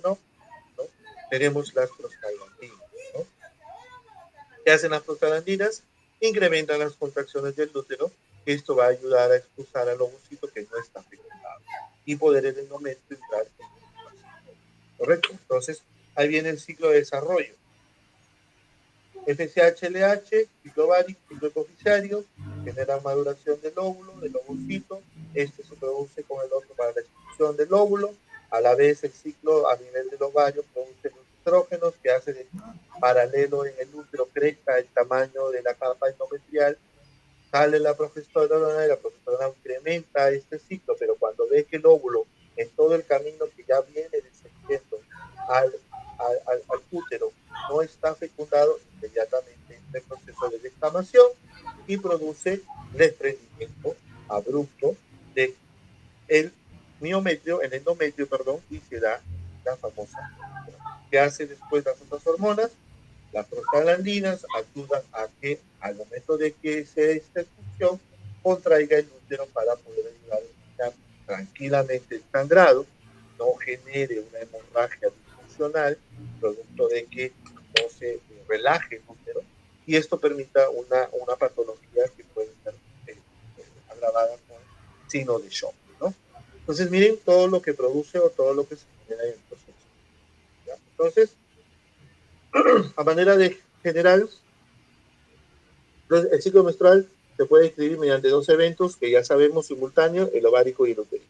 ¿no? Tenemos las prostaglandinas, ¿no? ¿Qué hacen las prostaglandinas? Incrementan las contracciones del útero. Esto va a ayudar a expulsar al ovocito que no está fecundado y poder el endometrio entrar en menstruación. ¿Correcto? Entonces, ahí viene el ciclo de desarrollo. FSH-LH, ciclo ovárico, ciclo epofisiario, genera maduración del óvulo, del ovocito. Este se produce con el otro para la expulsión del óvulo. A la vez, el ciclo a nivel del ovario produce los estrógenos que hace de paralelo en el útero crezca el tamaño de la capa endometrial. Sale la progesterona y la progesterona incrementa este ciclo, pero cuando ve que el óvulo en todo el camino que ya viene descendiendo al útero no está fecundado, inmediatamente entra el proceso de descamación y produce desprendimiento abrupto de el miometrio, el endometrio, perdón, y se da la famosa. ¿Qué hace después las otras hormonas? Las prostaglandinas ayudan a que al momento de que se dé esta expulsión, contraiga el útero para poder ayudar a eliminar tranquilamente el sangrado, no genere una hemorragia disfuncional, producto de que no se relaje el útero, y esto permita una patología que puede ser agravada con signo de shock, ¿no? Entonces, miren todo lo que produce o todo lo que se genera en el proceso, ¿ya? Entonces, A manera de general, el ciclo menstrual se puede escribir mediante dos eventos que ya sabemos simultáneos, el ovárico y el uterino.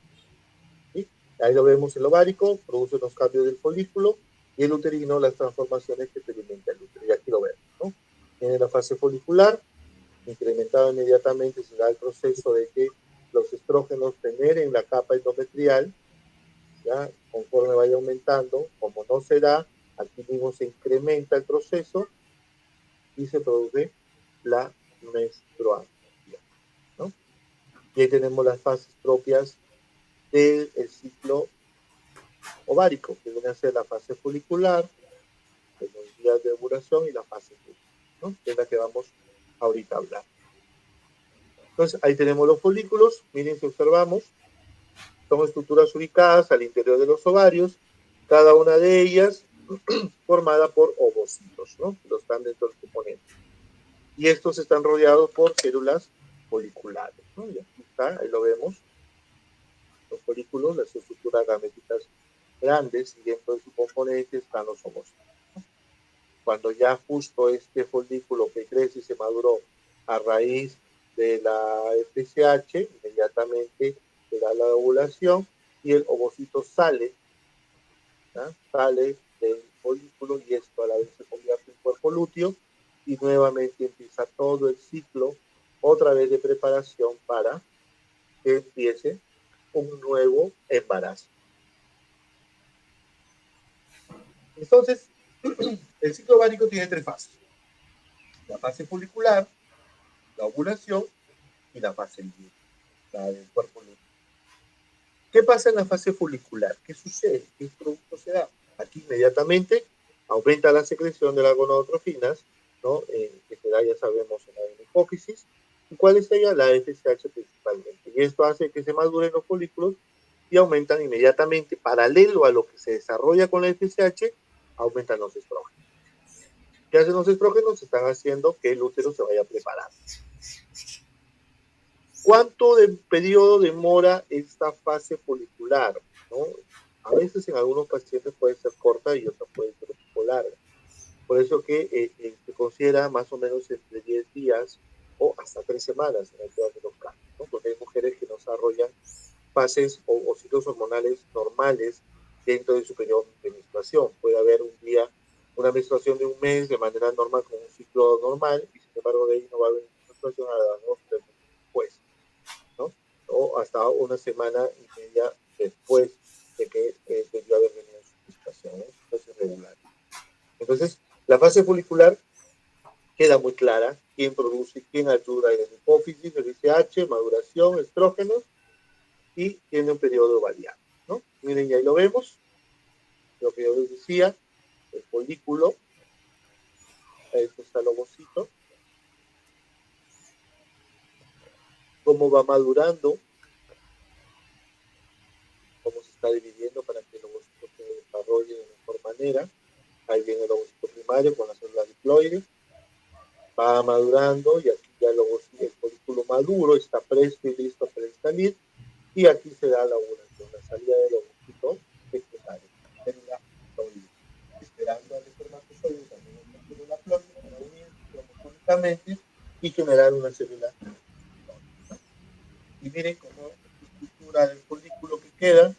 ¿Sí? Ahí lo vemos, el ovárico produce los cambios del folículo y el uterino las transformaciones que experimenta el útero. Y aquí lo vemos, ¿no? Tiene la fase folicular, incrementada inmediatamente se da el proceso de que los estrógenos penetren la capa endometrial, ¿ya? Conforme vaya aumentando, como no se da, aquí mismo se incrementa el proceso y se produce la menstruación, ¿no? Y ahí tenemos las fases propias del ciclo ovárico, que viene a ser la fase folicular, de los días de ovulación y la fase luteal, ¿no? Que es la que vamos ahorita a hablar. Entonces, ahí tenemos los folículos. Miren, si observamos, son estructuras ubicadas al interior de los ovarios, cada una de ellas formada por ovocitos, ¿no? Que están dentro del componente. Y estos están rodeados por células foliculares, ¿no? Y aquí está, ahí lo vemos, los folículos, las estructuras gaméticas grandes, y dentro de su componente están los ovocitos. Cuando ya justo este folículo que crece y se maduró a raíz de la FSH, inmediatamente se da la ovulación y el ovocito sale, ¿ya? Sale del folículo y esto a la vez se convierte en cuerpo lúteo y nuevamente empieza todo el ciclo otra vez de preparación para que empiece un nuevo embarazo. Entonces, el ciclo ovárico tiene tres fases: la fase folicular, la ovulación y la fase libre, la del cuerpo lúteo. ¿Qué pasa en la fase folicular? ¿Qué sucede? ¿Qué producto se da? Aquí inmediatamente aumenta la secreción de las gonadotrofinas, ¿no? Que se da, ya sabemos, en la hipófisis. ¿Y cuál es ella? La FSH principalmente. Y esto hace que se maduren los folículos y aumentan inmediatamente, paralelo a lo que se desarrolla con la FSH, aumentan los estrógenos. ¿Qué hacen los estrógenos? Están haciendo que el útero se vaya preparando. ¿Cuánto de periodo demora esta fase folicular? ¿No? A veces en algunos pacientes puede ser corta y otras puede ser un poco larga. Por eso que se considera más o menos entre 10 días o hasta 3 semanas en el peor de los casos, ¿no? Porque hay mujeres que no desarrollan fases o ciclos hormonales normales dentro de su periodo de menstruación. Puede haber un día, una menstruación de un mes de manera normal con un ciclo normal y sin embargo de ahí no va a haber menstruación a las 2 o 3 meses después, ¿no? O hasta una semana y media después de que debió haber venido su menstruación, ¿no? Entonces regular. Entonces, la fase folicular queda muy clara: quién produce, quién ayuda en la hipófisis, el FSH, maduración, estrógenos, y tiene un periodo variable, ¿no? Miren, y ahí lo vemos, lo que yo les decía, el folículo, ahí está el ovocito, cómo va madurando, cómo se está dividiendo para que el ovocito se desarrolle de mejor manera. Ahí viene el ovocito primario con las células diploides, va madurando y aquí ya el folículo maduro está presto y listo para salir, y aquí se da la ovulación, la salida del ovocito secundario, célula ploide, esperando al espermatozoide también otra célula ploide para unirse cromosómicamente y generar una célula. Y miren cómo la estructura del folículo que queda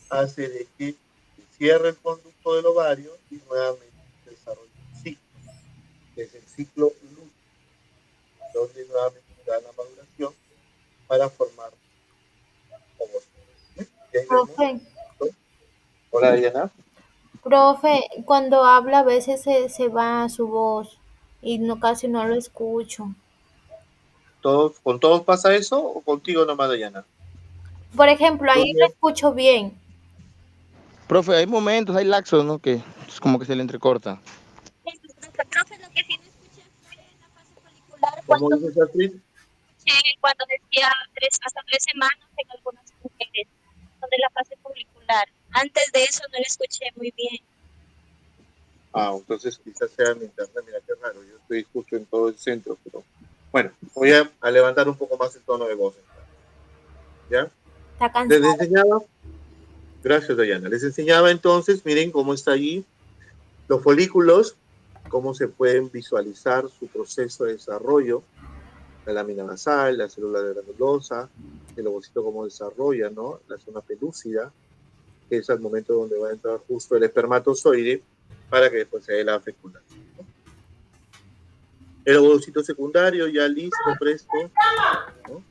hace de que se cierre el conducto del ovario y nuevamente se desarrolla un ciclo, que es el ciclo lúteo, donde nuevamente se da la maduración para formar ovocitos. Y ahí vemos. Profe, Hola, Diana. profe, cuando habla a veces se va su voz y no casi no lo escucho. ¿Con todos pasa eso o contigo nomás, Diana? Por ejemplo, ahí Muy lo bien. escucho bien. Profe, hay momentos, hay laxos, ¿no? Que es como que se le entrecorta. Profe, lo que sí no escuché fue la fase folicular ¿Cómo dices, Astrid? cuando decía hasta 3 semanas en algunas mujeres, donde la fase folicular. Antes de eso no la escuché muy bien. Entonces quizás sea mi internet. Mira qué raro, yo estoy justo en todo el centro, pero bueno, voy a levantar un poco más el tono de voz. ¿Ya? Está Les cansado. enseñaba, gracias, Diana, les enseñaba entonces, miren cómo está allí, los folículos cómo se pueden visualizar su proceso de desarrollo, la lámina basal, la célula granulosa, el ovocito cómo desarrolla, ¿no? La zona pelúcida, que es el momento donde va a entrar justo el espermatozoide para que después se dé la fecundación, ¿no? El ovocito secundario ya listo, presto, ¿no?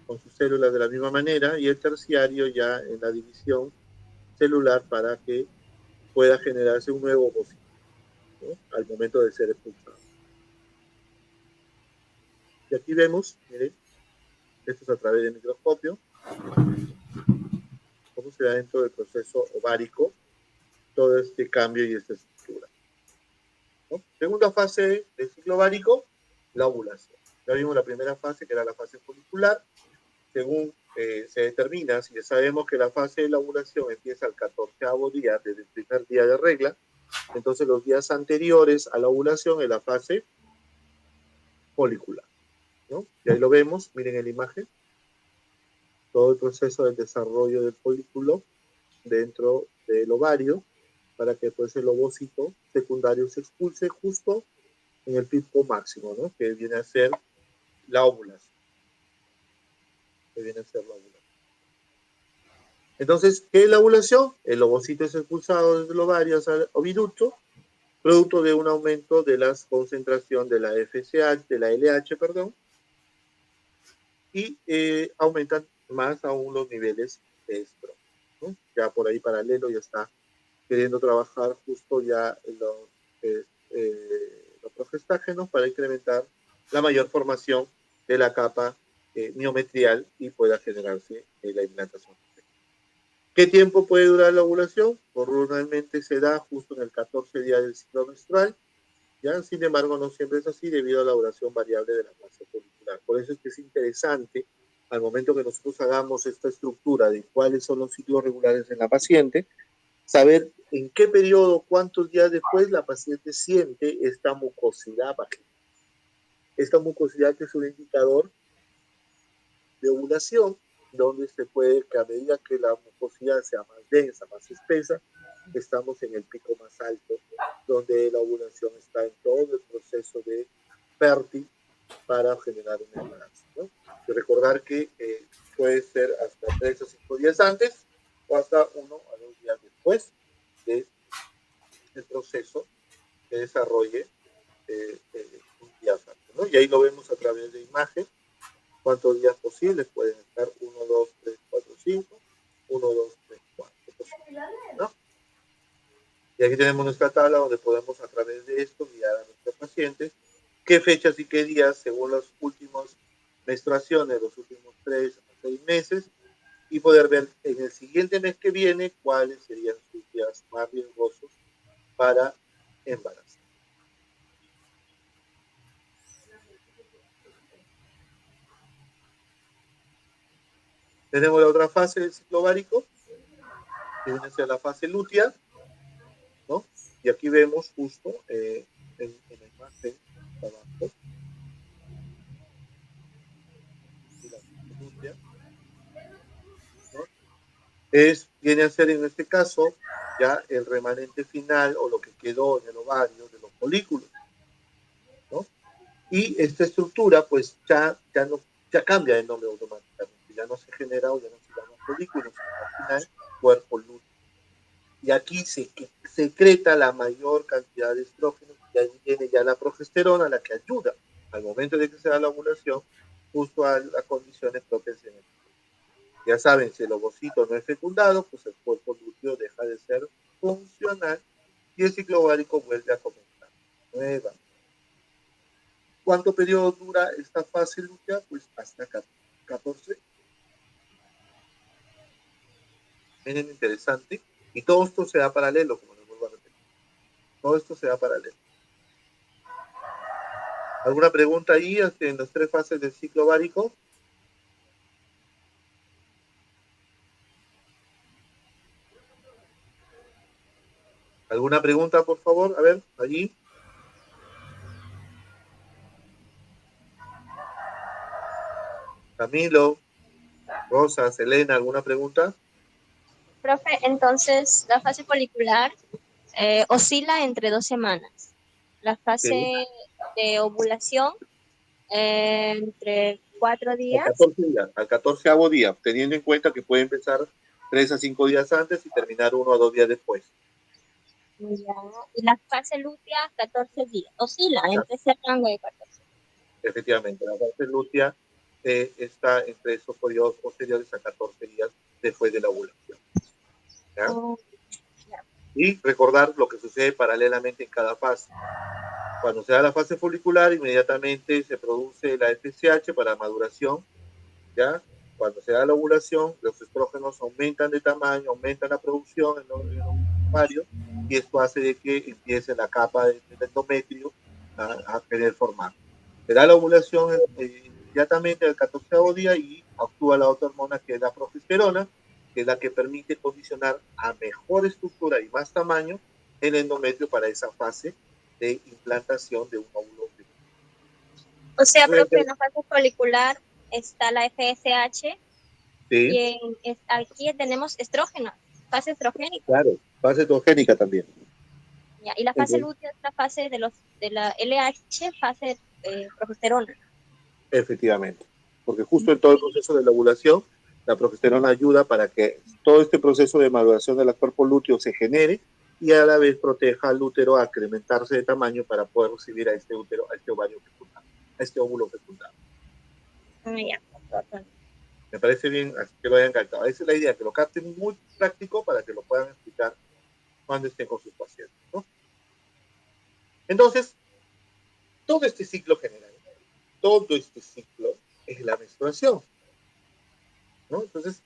Con sus células de la misma manera, y el terciario ya en la división celular para que pueda generarse un nuevo ovocito, ¿no? Al momento de ser expulsado. Y aquí vemos, miren, esto es a través del microscopio, cómo se da dentro del proceso ovárico todo este cambio y esta estructura, ¿no? Segunda fase del ciclo ovárico, la ovulación. Ya vimos la primera fase, que era la fase folicular. Según se determina, si ya sabemos que la fase de la ovulación empieza al 14º día, desde el primer día de regla, entonces los días anteriores a la ovulación es la fase folicular, ¿no? Y ahí lo vemos, miren en la imagen, todo el proceso del desarrollo del folículo dentro del ovario, para que pues el ovocito secundario se expulse justo en el pico máximo, ¿no? Que viene a ser la ovulación. Entonces, ¿qué es la ovulación? El ovocito es expulsado desde el ovario hacia el oviducto, producto de un aumento de la concentración de la FSH, de la LH, perdón, y aumentan más aún los niveles de estrógeno, ¿no? Ya por ahí paralelo ya está queriendo trabajar justo ya los progestágenos para incrementar la mayor formación de la capa miometrial y pueda generarse la implantación. ¿Qué tiempo puede durar la ovulación? Normalmente se da justo en el 14 día del ciclo menstrual, ¿ya? Sin embargo, no siempre es así debido a la duración variable de la fase folicular. Por eso es que es interesante, al momento que nosotros hagamos esta estructura de cuáles son los ciclos regulares en la paciente, saber en qué periodo, cuántos días después la paciente siente esta mucosidad vaginal. Esta mucosidad que es un indicador de ovulación, donde se puede que a medida que la mucosidad sea más densa, más espesa, estamos en el pico más alto, donde la ovulación está en todo el proceso de fértil para generar un embarazo, ¿no? Y recordar que puede ser hasta 3 o 5 días antes o hasta 1 a 2 días después del proceso que desarrolle un día antes, ¿no? Y ahí lo vemos a través de imagen, cuántos días posibles pueden estar, 1, 2, 3, 4, 5, 1, 2, 3, 4, ¿no? Y aquí tenemos nuestra tabla donde podemos a través de esto guiar a nuestros pacientes qué fechas y qué días, según las últimas menstruaciones, los últimos 3 a 6 meses, y poder ver en el siguiente mes que viene cuáles serían sus días más riesgosos para embarazar. Tenemos la otra fase del ciclo ovárico, que viene a ser la fase lútea, ¿no? Y aquí vemos justo en la imagen abajo, la fase lútea, ¿no? Viene a ser en este caso ya el remanente final o lo que quedó en el ovario de los folículos, ¿no? Y esta estructura pues ya cambia de nombre automáticamente, ya no se genera o ya no se llama folículos, sino al final cuerpo lúteo. Y aquí se secreta la mayor cantidad de estrógenos y ahí viene ya la progesterona, la que ayuda al momento de que se da la ovulación justo a las condiciones propias en el cuerpo. Ya saben, si el ovocito no es fecundado, pues el cuerpo lúteo deja de ser funcional y el ciclo ovárico vuelve a comenzar nueva. ¿Cuánto periodo dura esta fase lútea? Pues hasta 14. Miren, interesante. Y todo esto se da paralelo, como les vuelvo a repetir. Todo esto se da paralelo. ¿Alguna pregunta ahí en las 3 fases del ciclo ovárico? ¿Alguna pregunta, por favor? A ver, allí. Camilo, Rosa, Selena, ¿alguna pregunta? Profe, entonces la fase folicular oscila entre 2 semanas. La fase ¿sí? de ovulación entre 4 Al días. 14 días, al 14º día, teniendo en cuenta que puede empezar 3 a 5 días antes y terminar 1 a 2 días después. Ya. Y la fase lútea, 14 días. Oscila entre ese rango de 14. Efectivamente, la fase lútea está entre esos periodos posteriores a 14 días después de la ovulación. ¿Ya? Oh, ya. Y recordar lo que sucede paralelamente en cada fase. Cuando se da la fase folicular, inmediatamente se produce la FSH para maduración, ¿ya? Cuando se da la ovulación, los estrógenos aumentan de tamaño, aumentan la producción en los ovarios, y esto hace de que empiece la capa del endometrio a querer formar. Se da la ovulación inmediatamente al 14º día y actúa la otra hormona que es la progesterona, que es la que permite condicionar a mejor estructura y más tamaño el endometrio para esa fase de implantación de un óvulo. O sea, profe, Obviamente, en la fase folicular está la FSH sí, y aquí tenemos estrógeno, fase estrogénica. claro, fase estrogénica también. Ya. Y la fase Entonces, lútea es la fase de la LH, fase progesterona. efectivamente, porque justo en todo el proceso de la ovulación, la progesterona ayuda para que todo este proceso de maduración del cuerpo lúteo se genere y a la vez proteja al útero a incrementarse de tamaño para poder recibir a este útero, a este ovario fecundado, a este óvulo fecundado. Ya. Me parece bien, así que lo hayan captado. Esa es la idea, que lo capten muy práctico para que lo puedan explicar cuando estén con sus pacientes, ¿no? Entonces, todo este ciclo general, todo este ciclo es la menstruación, ¿no? Entonces,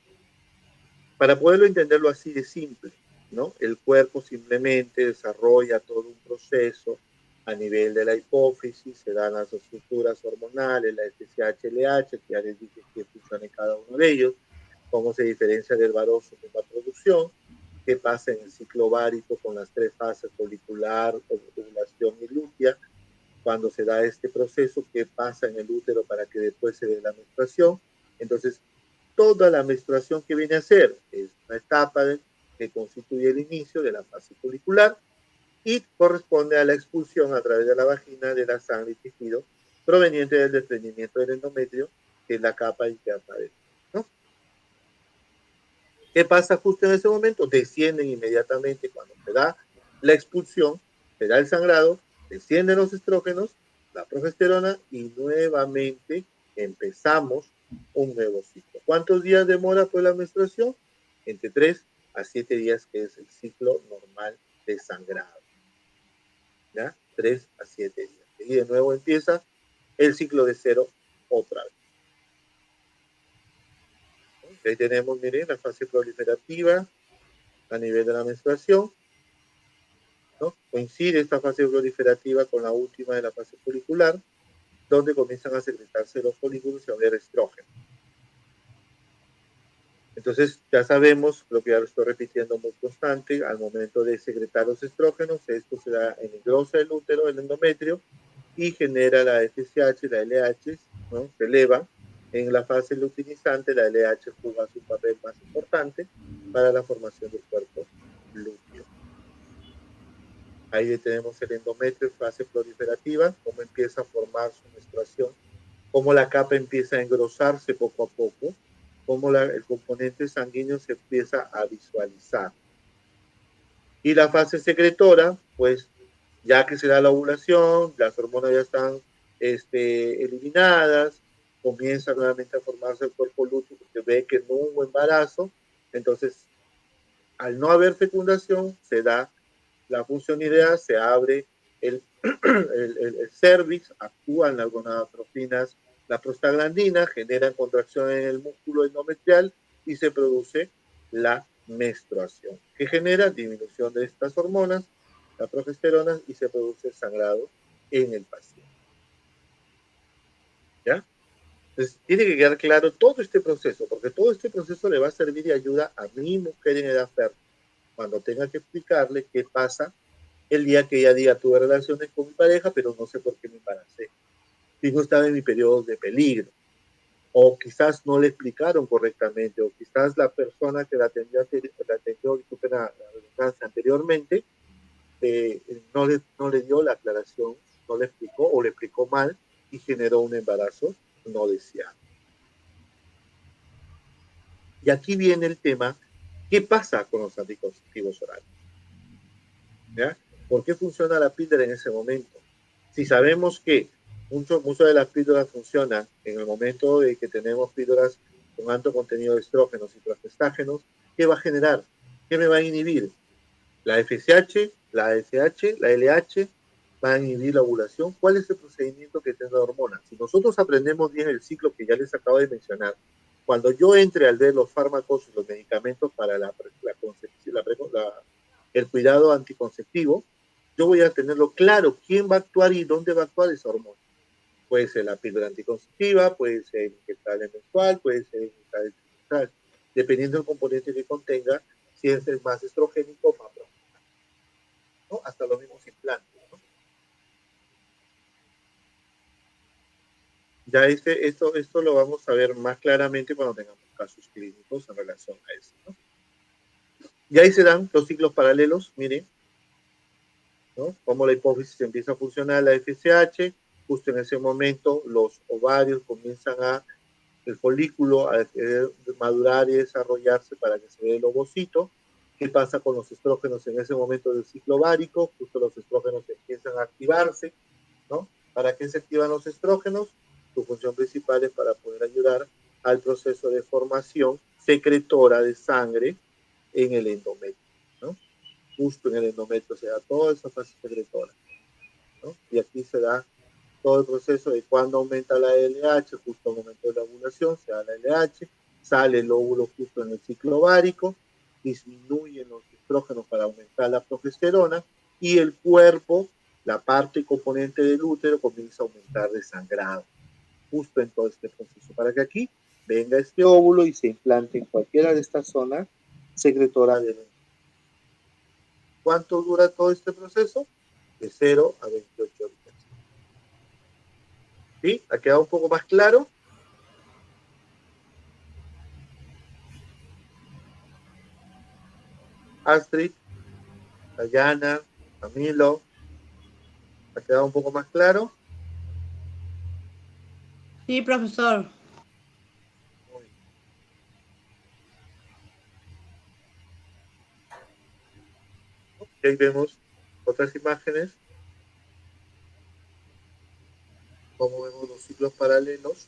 para poderlo entenderlo así de simple, ¿no? El cuerpo simplemente desarrolla todo un proceso a nivel de la hipófisis, se dan las estructuras hormonales, la FSH, LH, que ya les dije que funciona en cada uno de ellos, cómo se diferencia del varoso con la producción, qué pasa en el ciclo ovárico con las 3 fases folicular, ovulación y lútea, cuando se da este proceso, qué pasa en el útero para que después se dé la menstruación. Entonces, toda la menstruación que viene a ser es una etapa que constituye el inicio de la fase folicular y corresponde a la expulsión a través de la vagina de la sangre y tejido proveniente del desprendimiento del endometrio, que es la capa interna de, ¿no? ¿Qué pasa justo en ese momento? Descienden inmediatamente cuando se da la expulsión, se da el sangrado, descienden los estrógenos, la progesterona y nuevamente empezamos un nuevo ciclo. ¿Cuántos días demora pues la menstruación? Entre 3 a 7 días, que es el ciclo normal de sangrado. ¿Ya? 3 a 7 días. Y de nuevo empieza el ciclo de cero otra vez. Ahí tenemos, miren, la fase proliferativa a nivel de la menstruación, ¿no? Coincide esta fase proliferativa con la última de la fase folicular, donde comienzan a secretarse los folículos y a haber estrógeno. Entonces, ya sabemos, lo que ya lo estoy repitiendo muy constante, al momento de secretar los estrógenos, esto se da en el grosso del útero, el endometrio, y genera la FSH, la LH, ¿no? Se eleva. En la fase luteinizante, la LH juega su papel más importante para la formación del cuerpo lúteo. Ahí tenemos el endometrio en fase proliferativa, cómo empieza a formar su menstruación, cómo la capa empieza a engrosarse poco a poco, cómo el componente sanguíneo se empieza a visualizar. Y la fase secretora, pues ya que se da la ovulación, las hormonas ya están eliminadas, comienza nuevamente a formarse el cuerpo lúteo porque ve que no hubo embarazo, entonces al no haber fecundación se da la funcionalidad, se abre el, el cervix, actúan las gonadotrofinas, la prostaglandina, generan contracción en el músculo endometrial y se produce la menstruación, que genera disminución de estas hormonas, la progesterona, y se produce sangrado en el paciente. ¿Ya? Entonces, tiene que quedar claro todo este proceso, porque todo este proceso le va a servir de ayuda a mi mujer en edad fértil, cuando tenga que explicarle qué pasa el día que ella diga tuve relaciones con mi pareja, pero no sé por qué me embaracé. Si no estaba en mi periodo de peligro, o quizás no le explicaron correctamente, o quizás la persona que la atendió, disculpen la redundancia, anteriormente, no le dio la aclaración, no le explicó o le explicó mal y generó un embarazo no deseado. Y aquí viene el tema, ¿qué pasa con los anticonceptivos orales? ¿Ya? ¿Por qué funciona la píldora en ese momento? Si sabemos que muchas de las píldoras funcionan en el momento de que tenemos píldoras con alto contenido de estrógenos y progestágenos, ¿qué va a generar? ¿Qué me va a inhibir? La FSH, la ASH, la LH van a inhibir la ovulación. ¿Cuál es el procedimiento que tiene la hormona? Si nosotros aprendemos bien el ciclo que ya les acabo de mencionar, cuando yo entre al ver los fármacos y los medicamentos para el cuidado anticonceptivo, yo voy a tenerlo claro quién va a actuar y dónde va a actuar esa hormona. Puede ser la píldora anticonceptiva, puede ser inyectable mensual, puede ser inyectable trimestral, dependiendo del componente que contenga, si es el más estrogénico o más progestante, ¿no? Hasta los mismos implantes, ¿no? Ya esto lo vamos a ver más claramente cuando tengamos casos clínicos en relación a eso, ¿no? Y ahí se dan los ciclos paralelos, miren, ¿no? Como la hipófisis empieza a funcionar, la FSH, justo en ese momento los ovarios comienzan el folículo a madurar y desarrollarse para que se dé el ovocito. ¿Qué pasa con los estrógenos en ese momento del ciclo ovárico? Justo los estrógenos empiezan a activarse, ¿no? ¿Para qué se activan los estrógenos? Su función principal es para poder ayudar al proceso de formación secretora de sangre en el endometrio, ¿no? Justo en el endometrio se da toda esa fase secretora, ¿no? Y aquí se da todo el proceso de cuando aumenta la LH, justo al momento de la ovulación, se da la LH, sale el óvulo justo en el ciclo ovárico, disminuyen los estrógenos para aumentar la progesterona y el cuerpo, la parte componente del útero, comienza a aumentar de sangrado, justo en todo este proceso, para que aquí venga este óvulo y se implante en cualquiera de estas zonas secretora del endometrio. ¿Cuánto dura todo este proceso? De 0 a 28 días. ¿Sí? ¿Ha quedado un poco más claro? Astrid, Dayana, Camilo, ¿ha quedado un poco más claro? Sí, profesor. Muy bien. Y ahí vemos otras imágenes, como vemos los ciclos paralelos.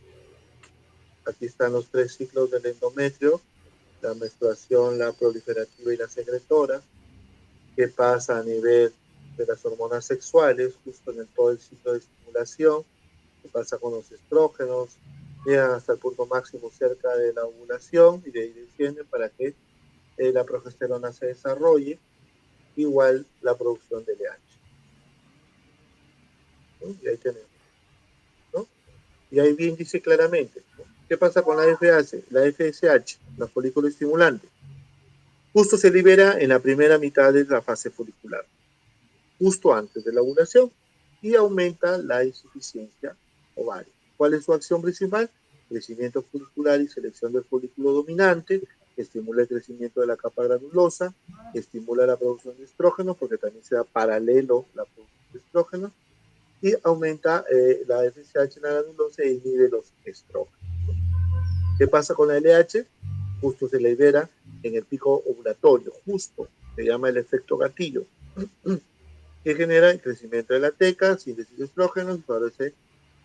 Aquí están los 3 ciclos del endometrio, la menstruación, la proliferativa y la secretora. ¿Qué pasa a nivel de las hormonas sexuales, justo en todo el ciclo de estimulación? ¿Qué pasa con los estrógenos? Llegan hasta el punto máximo cerca de la ovulación y de ahí descienden para que la progesterona se desarrolle, igual la producción de LH, ¿no? Y ahí tenemos, ¿no? Y ahí bien dice claramente, ¿no? ¿Qué pasa con la FSH, la folículo estimulante? Justo se libera en la primera mitad de la fase folicular, justo antes de la ovulación, y aumenta la insuficiencia ovárica. ¿Cuál es su acción principal? Crecimiento folicular y selección del folículo dominante, estimula el crecimiento de la capa granulosa, estimula la producción de estrógenos, porque también se da paralelo la producción de estrógenos, y aumenta la FSH en la granulosa e inhibe los estrógenos. ¿Qué pasa con la LH? Justo se libera en el pico ovulatorio, justo, se llama el efecto gatillo, que genera el crecimiento de la teca, síntesis de estrógenos, y favorece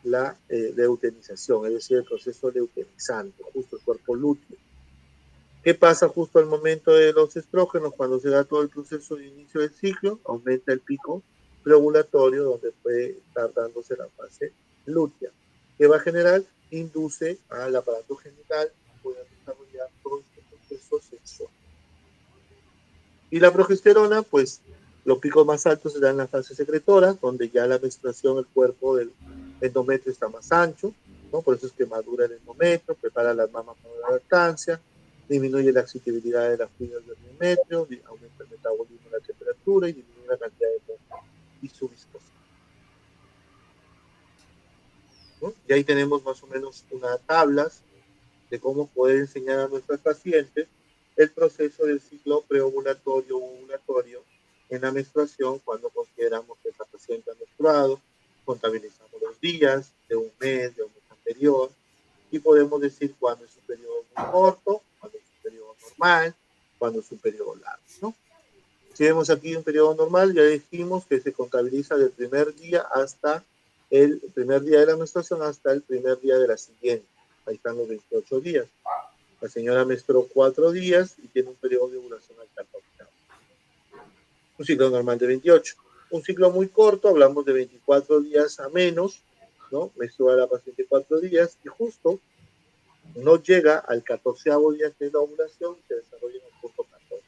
la leutenización, es decir, el proceso leutenizante, justo el cuerpo lúteo. ¿Qué pasa justo al momento de los estrógenos? Cuando se da todo el proceso de inicio del ciclo, aumenta el pico preovulatorio, donde puede estar dándose la fase lútea. ¿Qué va a generar? Induce al aparato genital y puede desarrollar todo este proceso sexual. Y la progesterona, pues los picos más altos se dan en la fase secretora, donde ya la menstruación, el cuerpo del endometrio está más ancho, ¿no? Por eso es que madura el endometrio, prepara las mamas para la lactancia, disminuye la excitabilidad de las fibras del endometrio, aumenta el metabolismo de la temperatura y disminuye la cantidad de moco y su viscosidad, ¿no? Y ahí tenemos más o menos unas tablas de cómo poder enseñar a nuestras pacientes el proceso del ciclo preovulatorio o ovulatorio, en la menstruación cuando consideramos que esa paciente ha menstruado, contabilizamos los días de un mes anterior, y podemos decir cuándo es un periodo muy corto, cuándo es un periodo normal, cuándo es un periodo largo, ¿no? Si vemos aquí un periodo normal, ya dijimos que se contabiliza del primer día hasta el primer día de la menstruación hasta el primer día de la siguiente. Ahí están los 28 días. La señora menstruó 4 días y tiene un periodo de ovulación al 14. Un ciclo normal de 28. Un ciclo muy corto, hablamos de 24 días a menos, ¿no? Menstrua la paciente 4 días y justo no llega al 14º día que es la ovulación y se desarrolla en el punto 14,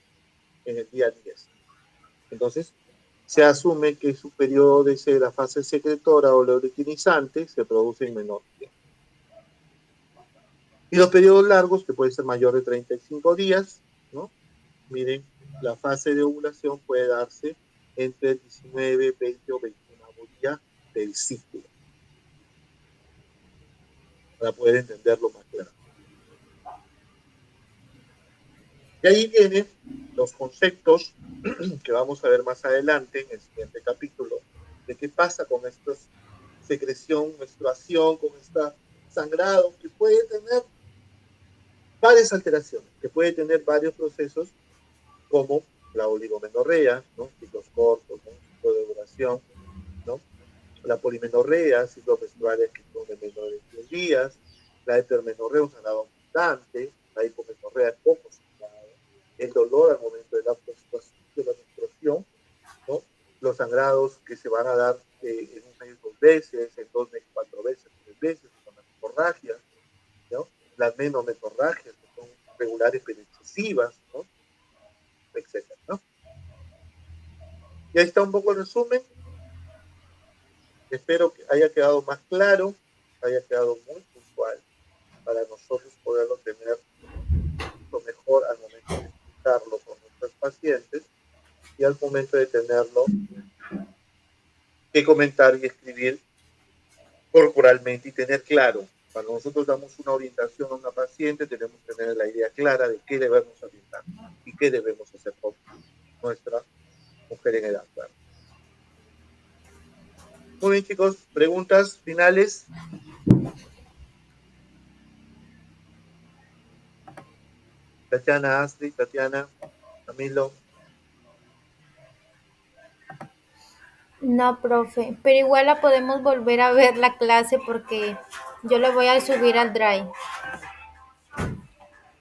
en el día 10. Entonces, se asume que su periodo de la fase secretora o leuretinizante se produce en menor tiempo. Y los periodos largos, que pueden ser mayor de 35 días, ¿no? Miren, la fase de ovulación puede darse entre 19, 20 o 21 día del ciclo, para poder entenderlo más claro. Y ahí vienen los conceptos que vamos a ver más adelante en el siguiente capítulo, de qué pasa con esta secreción, menstruación, con este sangrado, que puede tener varias alteraciones, que puede tener varios procesos, como la oligomenorrea, ¿no? Ciclos cortos, ¿no? Ciclo de duración, ¿no? La polimenorrea, ciclos menstruales que son de menor de 10 días, la hipermenorrea, un sangrado abundante, la hipomenorrea es poco sangrado, el dolor al momento de la menstruación, ¿no? Los sangrados que se van a dar en un mes 2 veces, en 2 meses 4 veces, 3 veces, con las hemorragias, ¿no? Las menometorragias, que son regulares pero excesivas, ¿no? Etcétera, ¿no? Y ahí está un poco el resumen. Espero que haya quedado más claro, haya quedado muy puntual para nosotros poderlo tener lo mejor al momento de explicarlo con nuestros pacientes y al momento de tenerlo que comentar y escribir corporalmente y tener claro. Cuando nosotros damos una orientación a una paciente, tenemos que tener la idea clara de qué debemos orientar y qué debemos hacer con nuestra mujer en edad. Claro. Muy bien, chicos. ¿Preguntas finales? Tatiana, Astrid, Tatiana, Camilo. No, profe, pero igual la podemos volver a ver la clase porque yo la voy a subir al Drive.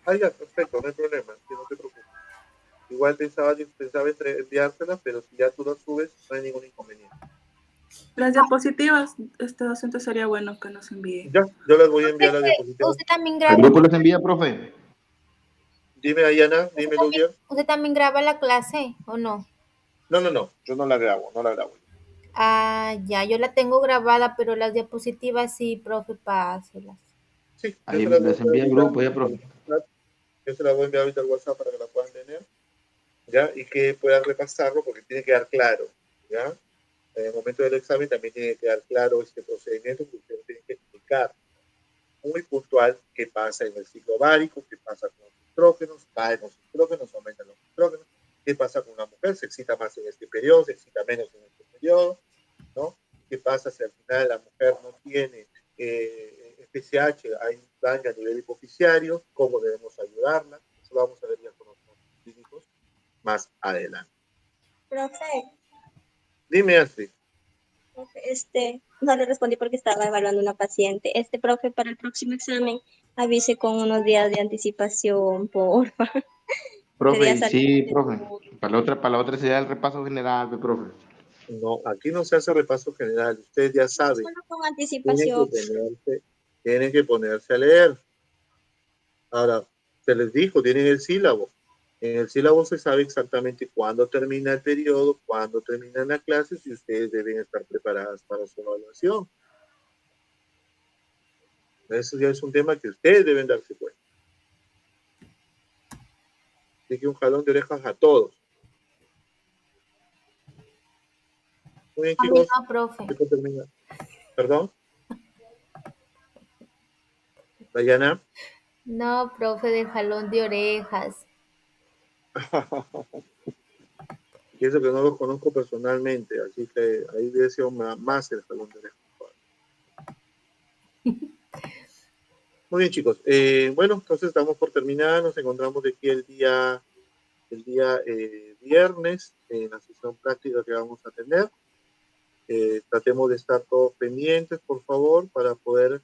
Ah, ya, perfecto, no hay problema, que no te preocupes. Igual pensaba enviártela, pero si ya tú la subes, no hay ningún inconveniente. Las diapositivas, este docente sería bueno que nos envíe. Ya, yo les voy a enviar las diapositivas. Usted también ¿Al graba, grupo les envía, profe? Dime, Ayana, dime, Ludia. usted también graba la clase, ¿o no? No, yo no la grabo, no la grabo. Ah, ya, yo la tengo grabada, pero las diapositivas sí, profe, páselas. Sí, yo Ahí se las voy a les enviar envía el ahorita grupo ya, al profe. WhatsApp. Yo se las voy a enviar ahorita al WhatsApp para que la puedan tener, ¿ya? Y que puedan repasarlo porque tiene que quedar claro, ¿ya? En el momento del examen también tiene que quedar claro este procedimiento que ustedes tienen que explicar muy puntual qué pasa en el ciclo ovárico, qué pasa con los estrógenos, caen los estrógenos, aumentan los estrógenos, qué pasa con una mujer, se excita más en este periodo, se excita menos en este periodo, ¿no? ¿Qué pasa si al final la mujer no tiene FSH, hay un daño a nivel hipoficiario? ¿Cómo debemos ayudarla? Eso lo vamos a ver ya con los clínicos más adelante. Profe, Dime, Astrid. no le respondí porque estaba evaluando una paciente. Profe, para el próximo examen, avise con unos días de anticipación, porfa. Profe, Quería y salir sí, de profe. duda. Para la otra sería el repaso general, profe. No, aquí no se hace repaso general. Usted ya sabe. Solo con Tienen que anticipación. tienen que ponerse a leer. Ahora, se les dijo, tienen el sílabo. En el sílabo se sabe exactamente cuándo termina el periodo, cuándo terminan las clases y ustedes deben estar preparadas para su evaluación. Eso ya es un tema que ustedes deben darse cuenta. Así que un jalón de orejas a todos. Muy bien, A mí chicos. no, profe. Esto termina. ¿Perdón? Dayana. No, profe, de jalón de orejas. Y eso que no los conozco personalmente, así que ahí deseo más el jalón de orejas. Muy bien, chicos. Bueno, entonces estamos por terminar. Nos encontramos de aquí el día viernes en la sesión práctica que vamos a tener. Tratemos de estar todos pendientes, por favor, para poder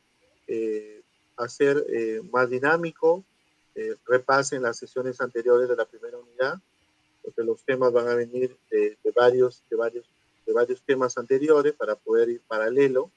hacer más dinámico. Repasen las sesiones anteriores de la primera unidad, porque los temas van a venir de varios temas anteriores para poder ir paralelo